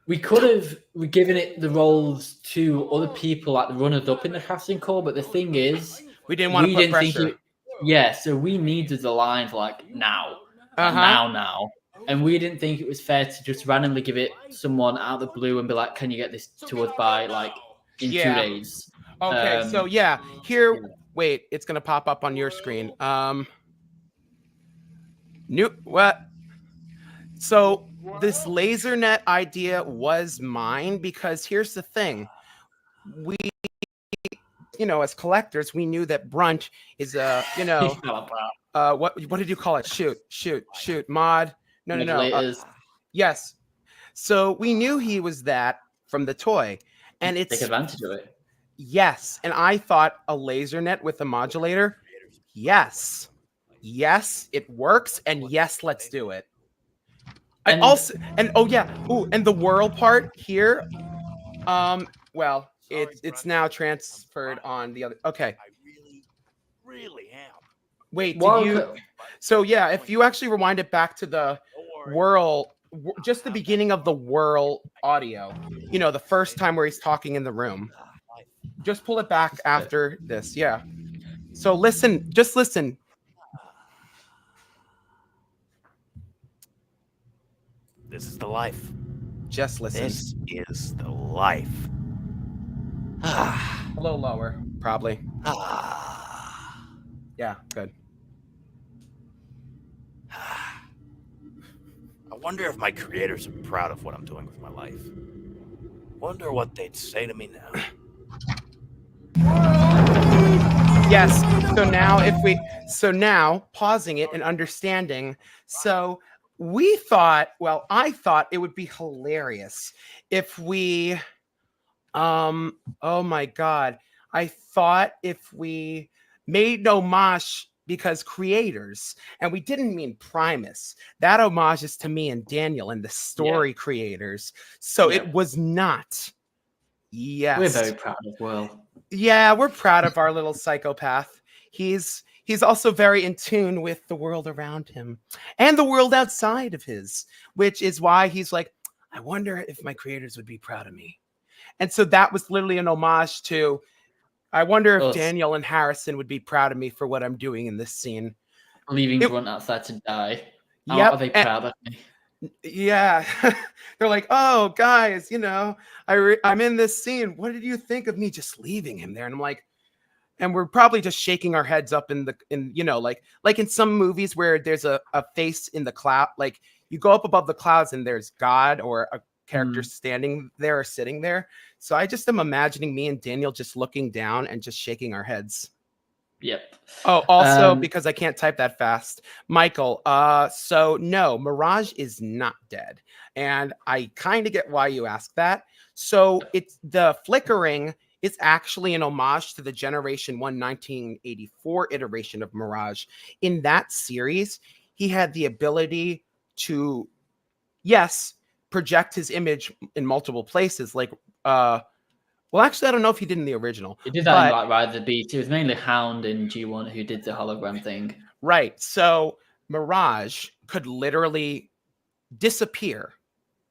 We could have given it the roles to other people like the runners up in the casting call, but the thing is, we didn't want to put pressure. So we needed the lines now. Now. And we didn't think it was fair to just randomly give it someone out of the blue and be like, can you get this to us by in 2 days? Okay, so here, wait, it's going to pop up on your screen. What? So this LaserNet idea was mine because here's the thing. as collectors, we knew that Brunt is what did you call it? Shoot, mod. No. Modulators. Yes. So we knew he was that from the toy, and Take it's advantage of it. yes. And I thought a laser net with a modulator. Yes, it works, and yes, let's do it. And- And the whirl part here. Well, it's now transferred on the other. Okay. I really am. Wait, Well, did you? So yeah, if you actually rewind it back to the whirl, just the beginning of the whirl audio, the first time where he's talking in the room. Just pull it back after this. Yeah. So listen, just listen. This is the life. Just listen. This is the life. A little lower, probably. Yeah, good. I wonder if my creators are proud of what I'm doing with my life. Wonder what they'd say to me now. Yes. So now pausing it and understanding. So I thought it would be hilarious if we, oh my God. I thought if we made homage because creators, and we didn't mean Primus. That homage is to me and Daniel and the story creators. So it was not. Yes. We're very proud of Will. Yeah, we're proud of our little psychopath. He's also very in tune with the world around him and the world outside of his, which is why he's like, I wonder if my creators would be proud of me. And so that was literally an homage to, I wonder if Daniel and Harrison would be proud of me for what I'm doing in this scene. Leaving Brunt outside to die. Yep. Are they proud of me? Yeah. They're like, oh, guys, I'm in this scene. What did you think of me just leaving him there? And I'm like, and we're probably just shaking our heads up like in some movies where there's a face in the cloud, like you go up above the clouds and there's God or a character standing there or sitting there. So I just am imagining me and Daniel just looking down and just shaking our heads. Yep. Oh, also because I can't type that fast, Michael. So no, Mirage is not dead, and I kind of get why you asked that. So it's the flickering is actually an homage to the Generation 1 1984 iteration of Mirage. In that series, he had the ability to, project his image in multiple places. Like, well, actually, I don't know if he did in the original. He did that in like Ride the Beast. It was mainly Hound in G1 who did the hologram thing. Right. So Mirage could literally disappear.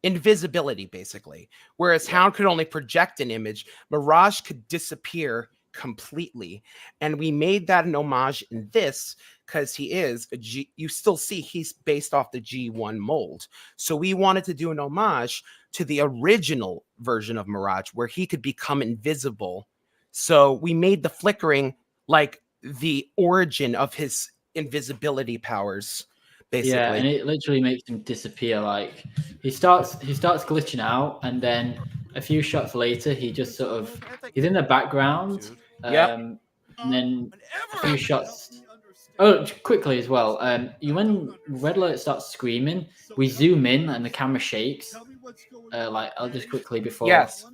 Invisibility, basically. Whereas Hound could only project an image. Mirage could disappear completely. And we made that an homage in this because he is a G. You still see he's based off the G1 mold. So we wanted to do an homage to the original version of Mirage where he could become invisible. So we made the flickering like the origin of his invisibility powers, basically. Yeah, and it literally makes him disappear. Like he starts glitching out, and then a few shots later he just sort of he's in the background. And then a few shots. Oh, quickly as well. When Red Alert starts screaming, we zoom in and the camera shakes. I'll just quickly before. Yes.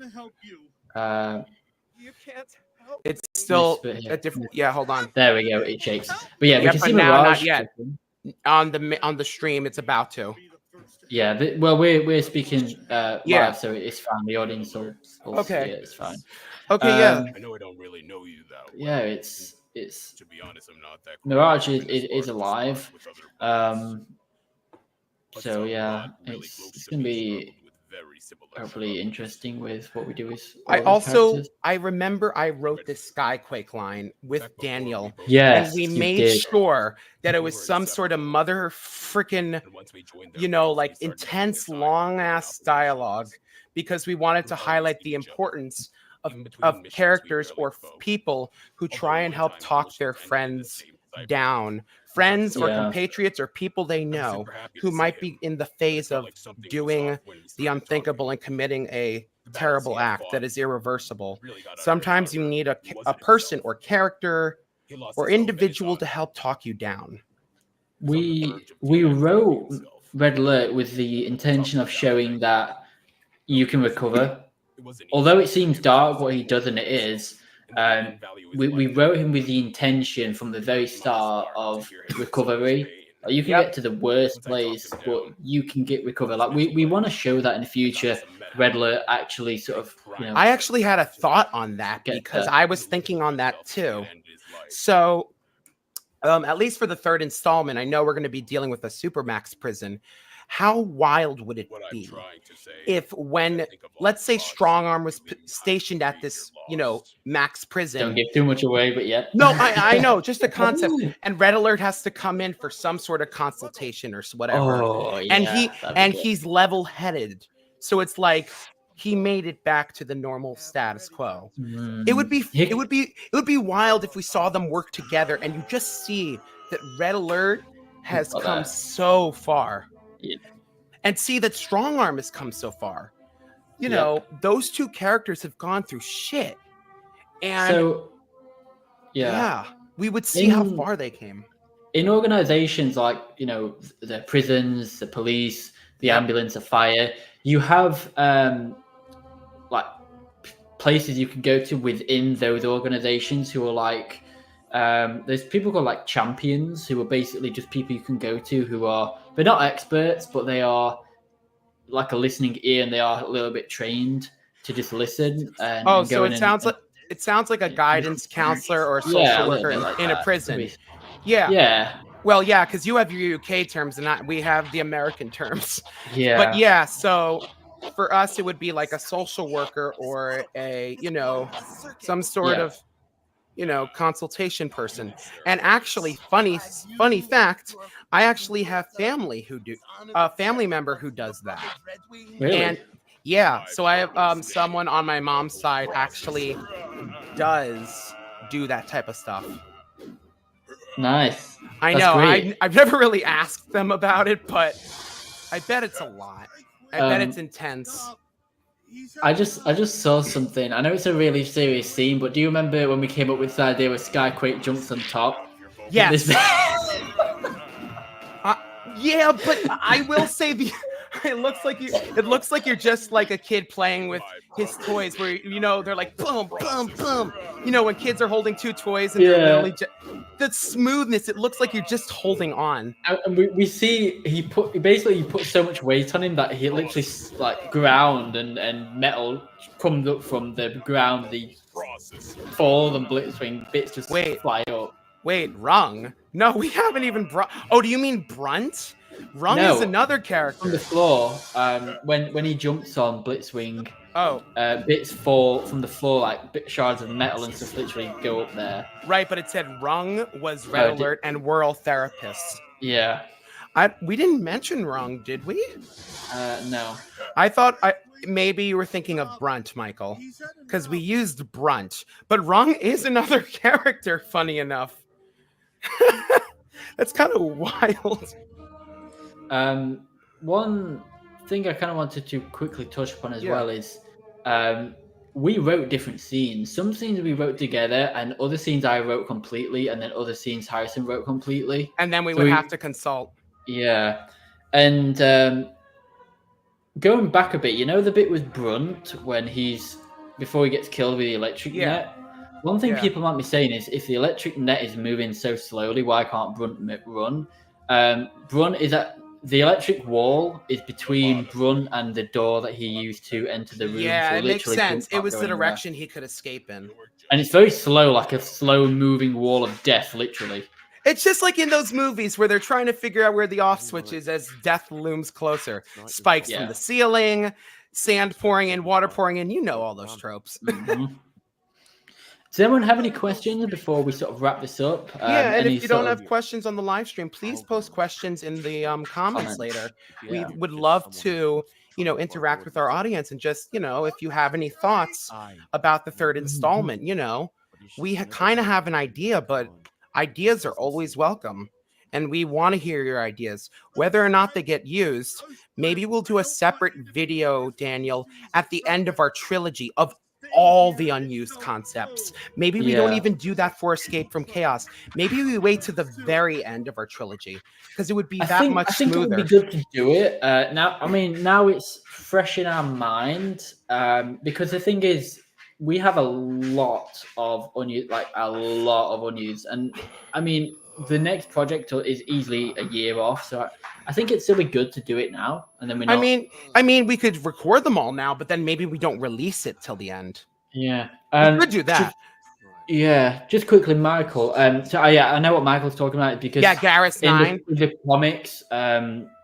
It's still a different. Yeah, hold on. There we go. It shakes. But yeah, we can see now, Mirage. Not yet. On the stream, it's about to. Yeah, we're speaking live, so it's fine. The audience will see it. It's fine. Okay, yeah. I know I don't really know you that well. Yeah, it's. To be honest, I'm not that. Mirage is alive. So yeah, it's gonna be hopefully interesting with what we do with. I remember I wrote this Skyquake line with Daniel. Yes, and we made sure that it was some sort of mother freaking, like intense long ass dialogue because we wanted to highlight the importance of characters or people who try and help talk their friends down friends or Yeah. compatriots or people they know who might be in the phase of doing the unthinkable and committing a terrible act that is irreversible. Sometimes you need a person or character or individual to help talk you down. We wrote Red Alert with the intention of showing that you can recover. Although it seems dark what he does, and it is, we wrote him with the intention from the very start of recovery. Like, you can Yep. get to the worst place, but you can get recovered. Like we want to show that in the future, Red Alert actually sort of, I actually had a thought on that Get because that. I was thinking on that too. So, at least for the third installment, I know we're going to be dealing with a supermax prison. How wild would it be if, when, let's say, Strongarm was stationed at this, max prison? Don't give too much away, but yeah. No, I know, just a concept. And Red Alert has to come in for some sort of consultation or whatever. Oh, yeah, and he's level-headed, so it's like he made it back to the normal status quo. It would be wild if we saw them work together, and you just see that Red Alert has come so far. Yeah. And see that Strongarm has come so far. Those two characters have gone through shit. And So, yeah. We would see how far they came. In organizations like, the prisons, the police, the ambulance, the fire, you have like places you can go to within those organizations who are like, there's people called like champions, who are basically just people you can go to who are, they're not experts, but they are like a listening ear, and they are a little bit trained to just listen. And so it sounds like a guidance counselor or a social worker in a prison. Yeah. Well, yeah, because you have your UK terms and we have the American terms. Yeah. But yeah, so for us, it would be like a social worker or a, some sort of, consultation person. And actually, funny fact, I actually have family a family member who does that. Really? And yeah, so I have someone on my mom's side actually does do that type of stuff. Nice. I know. I've never really asked them about it, but I bet it's a lot. I bet it's intense. I just saw something. I know it's a really serious scene, but do you remember when we came up with the idea where Skyquake jumps on top? Yes. Yeah, but I will say it looks like you're just like a kid playing with his toys, where they're like boom, boom, boom. When kids are holding two toys and they're literally the smoothness. It looks like you're just holding on. And we see he put so much weight on him that he literally like ground and metal comes up from the ground. The fall and blitzwing bits just fly up. Wait, Rung? No, we haven't even brought. Oh, do you mean Brunt? Rung is another character. From the floor, when he jumps on Blitzwing, bits fall from the floor, like shards of metal and stuff literally go up there. Right, but it said Rung was Red Alert and we're all therapists. Yeah. We didn't mention Rung, did we? No. I thought maybe you were thinking of Brunt, Michael, because we used Brunt, but Rung is another character, funny enough. That's kind of wild. One thing I kind of wanted to quickly touch upon as well is we wrote different scenes. Some scenes we wrote together, and other scenes I wrote completely, and then other scenes Harrison wrote completely. And then we would have to consult. Yeah. And going back a bit, the bit with Brunt when before he gets killed with the electric net? One thing people might be saying is, if the electric net is moving so slowly, why can't Brunt run? Brunt is at the electric wall is between Brunt and the door that he used to enter the room. Yeah, it makes sense. It was the direction he could escape in. And it's very slow, like a slow moving wall of death, literally. It's just like in those movies where they're trying to figure out where the off switch is as death looms closer. Spikes from the ceiling, sand pouring in, water pouring in. All those tropes. Mm-hmm. Does anyone have any questions before we sort of wrap this up? And if you don't have questions on the live stream, please post questions in the comments later. We would love to, interact with our audience and just, if you have any thoughts about the third installment, we kind of have an idea, but ideas are always welcome. And we want to hear your ideas. Whether or not they get used, maybe we'll do a separate video, Daniel, at the end of our trilogy of all the unused concepts. Maybe we don't Yeah. even do that for Escape from Chaos. Maybe we wait to the very end of our trilogy because it would be that much I think it would smoother. be good to do it now. I mean, now it's fresh in our mind because the thing is, we have a lot of unused, and I mean, the next project is easily a year off. So I think it'd still be good to do it now, and then we're not. I mean, we could record them all now, but then maybe we don't release it till the end. Yeah, We could do that. Just quickly, Michael. So yeah, I know what Michael's talking about because Garrus 9 in the comics,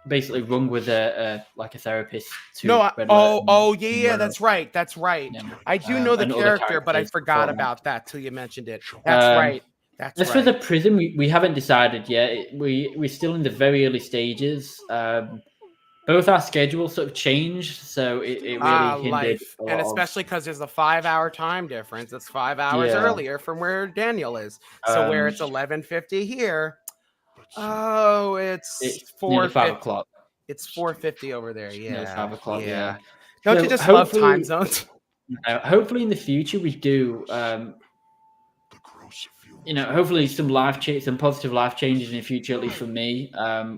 basically rung with a therapist. That's right. Yeah. I do know the and other character, but I characters forgot before about that till you mentioned it. That's right. As for the prison, we haven't decided yet. We're still in the very early stages. Both our schedules sort of changed, so it really hindered life, and especially because there's a 5-hour time difference. It's 5 hours earlier from where Daniel is. So where it's 11:50 here, it's 4:50. It's 4:50 over there. Yeah, 5 o'clock. Yeah. Don't So you just love time zones? Hopefully, in the future, we do. Hopefully some positive life changes in the future, at least for me,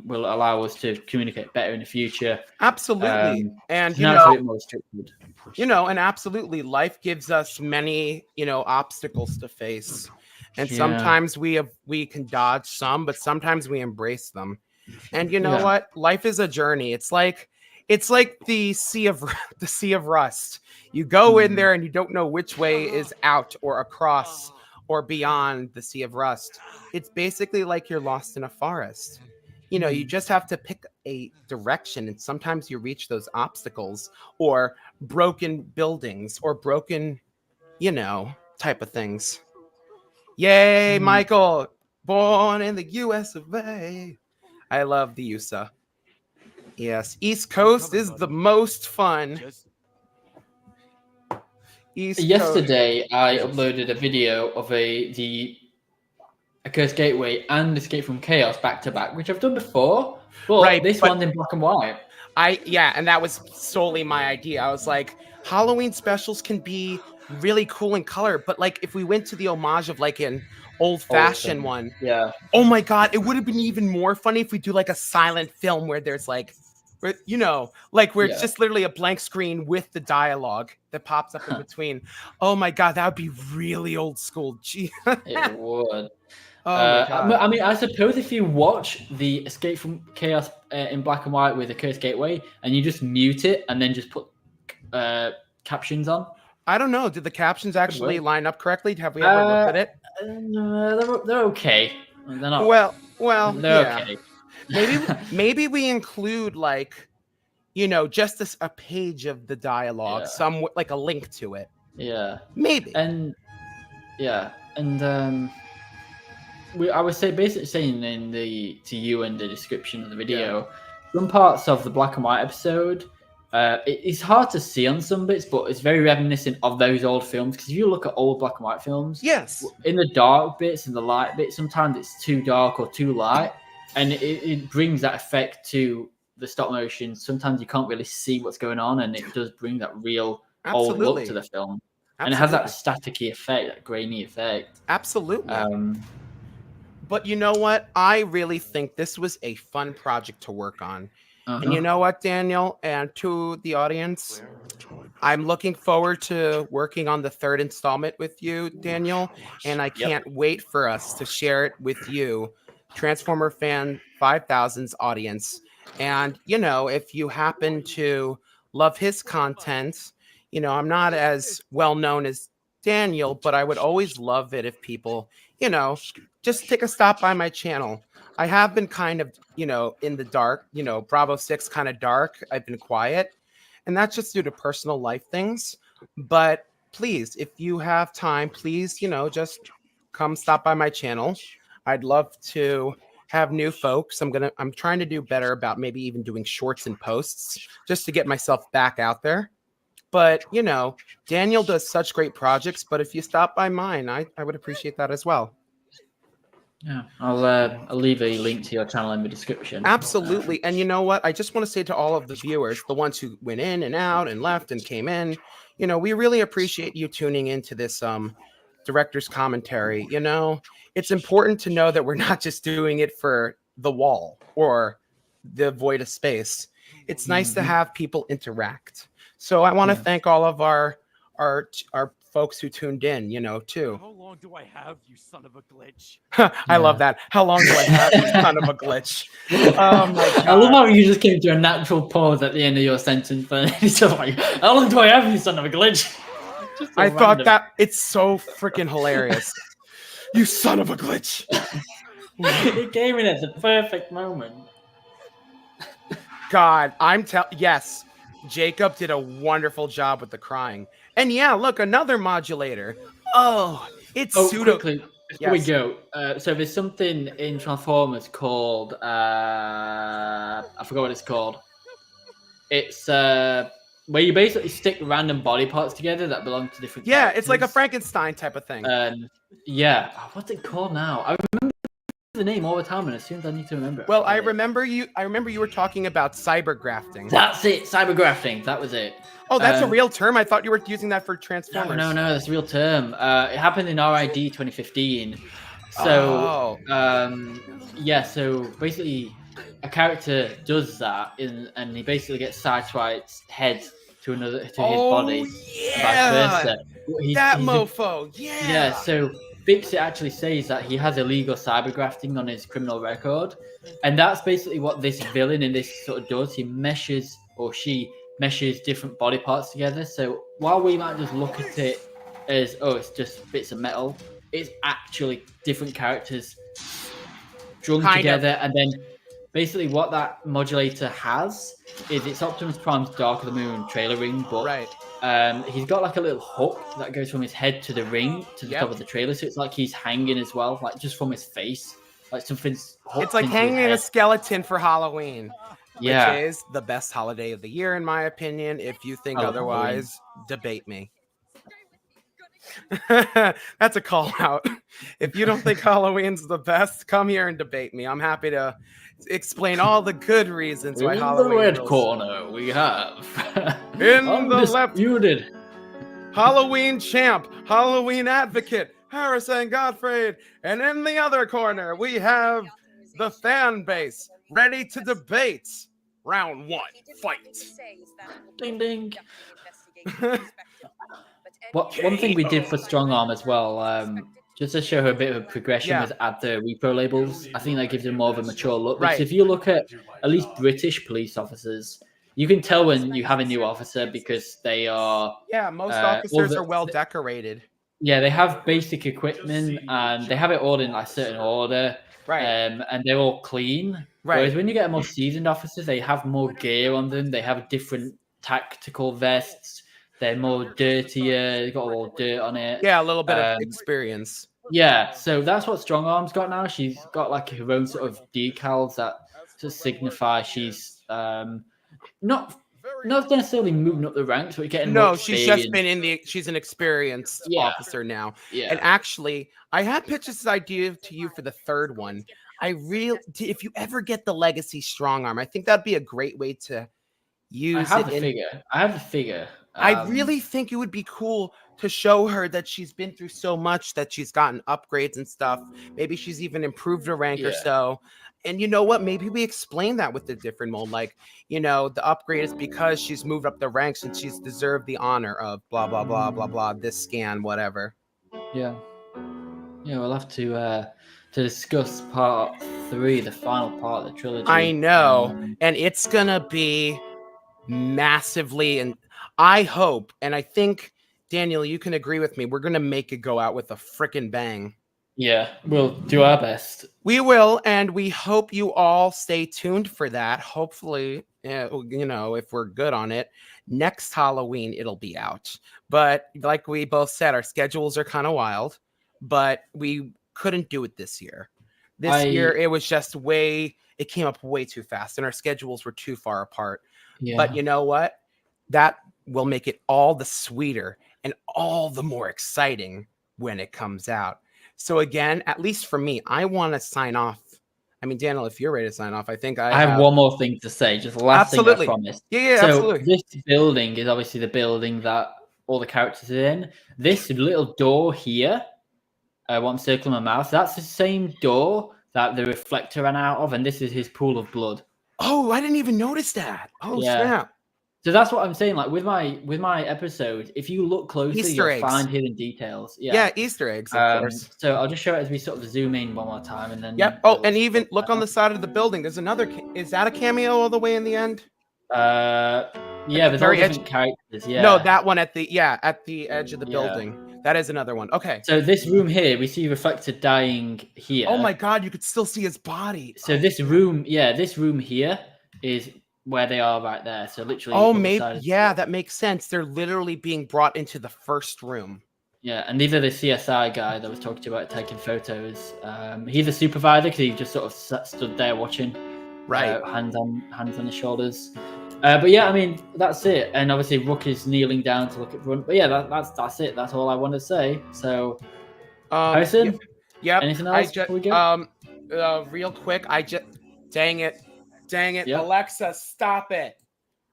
will allow us to communicate better in the future. Absolutely. And now it's a bit more restricted. And absolutely, life gives us many, obstacles to face. And sometimes we can dodge some, but sometimes we embrace them. And you know what? Life is a journey. It's like the sea of rust. You go in there and you don't know which way is out or across or beyond the Sea of Rust. It's basically like you're lost in a forest. You just have to pick a direction, and sometimes you reach those obstacles or broken buildings or broken, type of things. Yay, Michael! Born in the US of A. I love the USA. Yes, East Coast is the most fun. Yesterday, I uploaded a video of the Cursed Gateway and Escape from Chaos back to back, which I've done before, but this one's in black and white. And that was solely my idea. I was like, Halloween specials can be really cool in color, but like if we went to the homage of like an old-fashioned one, oh my god, it would have been even more funny if we do like a silent film where there's like, where it's just literally a blank screen with the dialogue that pops up in between. Oh my god, that would be really old school. Gee. It would. Oh my god. I mean, I suppose if you watch the Escape from Chaos in black and white with the Cursed Gateway and you just mute it and then just put captions on. I don't know. Did the captions actually line up correctly? Have we ever looked at it? They're okay. They're not. Well, they're okay. Maybe we include like, just a page of the dialogue, some like a link to it. Yeah. Maybe. And I was basically saying to you in the description of the video, some parts of the black and white episode, it's hard to see on some bits, but it's very reminiscent of those old films. Because if you look at old black and white films, in the dark bits and the light bits, sometimes it's too dark or too light. And it brings that effect to the stop motion. Sometimes you can't really see what's going on, and it does bring that real old look to the film. And it has that staticky effect, that grainy effect. Absolutely. But you know what? I really think this was a fun project to work on. And you know what, Daniel, and to the audience, I'm looking forward to working on the third installment with you, Daniel, and I can't wait for us to share it with you, Transformer Fan 5000's audience. And, if you happen to love his content, I'm not as well known as Daniel, but I would always love it if people, just take a stop by my channel. I have been kind of, in the dark, Bravo 6 kind of dark. I've been quiet, and that's just due to personal life things. But please, if you have time, please, just come stop by my channel. I'd love to have new folks. I'm trying to do better about maybe even doing shorts and posts just to get myself back out there. But, Daniel does such great projects, but if you stop by mine, I would appreciate that as well. Yeah, I'll leave a link to your channel in the description. Absolutely. And you know what? I just want to say to all of the viewers, the ones who went in and out and left and came in, we really appreciate you tuning into this director's commentary. It's important to know that we're not just doing it for the wall or the void of space. It's nice to have people interact. So I want to thank all of our folks who tuned in, too. How long do I have, you son of a glitch? I love that. How long do I have, you son of a glitch? Oh my God. I love how you just came to a natural pause at the end of your sentence, but it's just like, how long do I have, you son of a glitch? I thought that it's so freaking hilarious. You son of a glitch. It came in at the perfect moment. God, yes, Jacob did a wonderful job with the crying. And yeah, look, another modulator. Oh, it's pseudo. Quickly, before we go, so there's something in Transformers called I forgot what it's called. It's where you basically stick random body parts together that belong to different characters. It's like a Frankenstein type of thing. Yeah, what's it called now? I remember the name all the time, and as soon as I need to remember it. Well, I remember you were talking about cybergrafting. That's it, cybergrafting. That was it. Oh, that's a real term. I thought you were using that for Transformers. No, that's a real term. It happened in RID 2015. So, yeah, so basically a character does that and he basically gets sideswiped head to his body. Yeah. Vice versa. That mofo. Yeah. Yeah, so Fixit actually says that he has illegal cybergrafting on his criminal record. And that's basically what this villain in this sort of does. He meshes, or she meshes, different body parts together. So while we might just look at it as, it's just bits of metal, it's actually different characters strung together. And then basically what that modulator has is it's Optimus Prime's Dark of the Moon trailer ring, but he's got like a little hook that goes from his head to the ring to the top of the trailer. So it's like he's hanging as well, like just from his face. Like something's hooked. It's like hanging a skeleton for Halloween. Yeah. Which is the best holiday of the year, in my opinion. If you think otherwise, debate me. That's a call out. If you don't think Halloween's the best, come here and debate me. I'm happy to explain all the good reasons why Halloween. In the red corner, we have in the left, muted Halloween champ, Halloween advocate, Harrison Gottfried, and in the other corner we have the fan base ready to debate. Round 1, fight. Ding ding. One thing we did for Strong Arm as well, just to show her a bit of a progression, was add the repro labels. I think that gives them more of a mature look. Because if you look at least British police officers, you can tell when you have a new officer because they are. Yeah, most officers are well decorated. Yeah, they have basic equipment and they have it all in like certain order. Right. And they're all clean. Right. Whereas when you get a more seasoned officer, they have more gear on them. They have different tactical vests. They're more dirtier. They've got all dirt on it. Yeah, a little bit of experience. Yeah, so that's what Strong Arm's got now. She's got like her own sort of decals that to signify she's not necessarily moving up the ranks, but getting more she's just been she's an experienced officer now. Yeah. And actually, I had pitched this idea to you for the third one. If you ever get the Legacy Strong Arm, I think that'd be a great way to use I have the figure. I really think it would be cool to show her that she's been through so much, that she's gotten upgrades and stuff. Maybe she's even improved her rank or so. And you know what? Maybe we explain that with the different mold. Like, the upgrade is because she's moved up the ranks and she's deserved the honor of blah, blah, blah, blah, blah, this scan, whatever. Yeah. Yeah, we'll have to discuss part 3, the final part of the trilogy. I know. And it's going to be massively, and I hope, and I think, Daniel, you can agree with me, we're going to make it go out with a frickin' bang. Yeah, we'll do our best. We will, and we hope you all stay tuned for that. Hopefully, if we're good on it, next Halloween it'll be out. But like we both said, our schedules are kind of wild, but we couldn't do it this year. This year, it was just it came up way too fast, and our schedules were too far apart. Yeah. But you know what? That will make it all the sweeter and all the more exciting when it comes out. So again, at least for me, I want to sign off. I mean, Daniel, if you're ready to sign off, I think I have one more thing to say. Just the last thing I Absolutely. promised. Yeah, So absolutely. this building is obviously the building that all the characters are in. This little door here, what I'm circling my mouse, that's the same door that the reflector ran out of, and this is his pool of blood. Oh, I didn't even notice that. Oh, Yeah. snap. So that's what I'm saying. Like with my episode, if you look closely, Easter you'll eggs. find hidden details. Yeah, Easter eggs, of course. So I'll just show it as we sort of zoom in one more time, and then. Yep. Oh, and even look on the side of the building. There's another. Is that a cameo all the way in the end? Yeah, there's all very different characters. Yeah. No, that one at the edge of the building. That is another one. Okay. So this room here, we see Reflector dying here. Oh my God, you could still see his body. So this room here is where they are right there. So literally. Oh, maybe. Yeah, that makes sense. They're literally being brought into the first room. Yeah, and these are the CSI guy that was talking to you about taking photos. He's a supervisor because he just sort of stood there watching. Right. Hands on his shoulders. But yeah, I mean that's it. And obviously Rook is kneeling down to look at front. But yeah, that's it. That's all I want to say. So, Harrison, yep. Anything else? Before we go? Real quick, dang it, Yep. Alexa, stop it.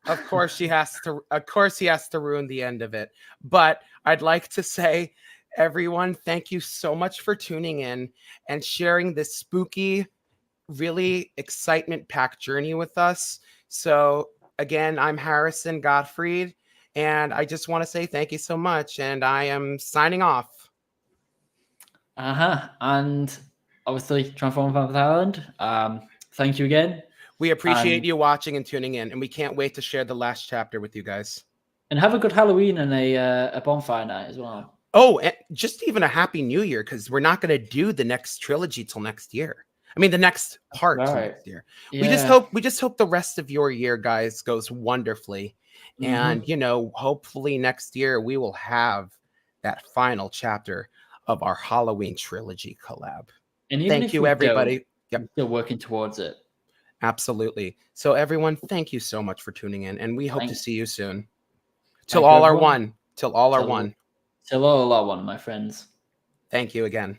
Of course he has to ruin the end of it. But I'd like to say, everyone, thank you so much for tuning in and sharing this spooky, really excitement-packed journey with us. So again, I'm Harrison Gottfried, and I just want to say thank you so much, and I am signing off. And obviously Transform Family Island. Thank you again. We appreciate you watching and tuning in, and we can't wait to share the last chapter with you guys. And have a good Halloween and a bonfire night as well. Oh, and just even a happy new year, because we're not going to do the next trilogy till next year. I mean, the next part till next year. Yeah. We just hope the rest of your year, guys, goes wonderfully. And, hopefully next year we will have that final chapter of our Halloween trilogy collab. And even thank you, everybody. Yep. Still working towards it. Absolutely. So everyone, thank you so much for tuning in, and we hope to see you soon. Till all are one. Till all are one. Till all are one, my friends. Thank you again.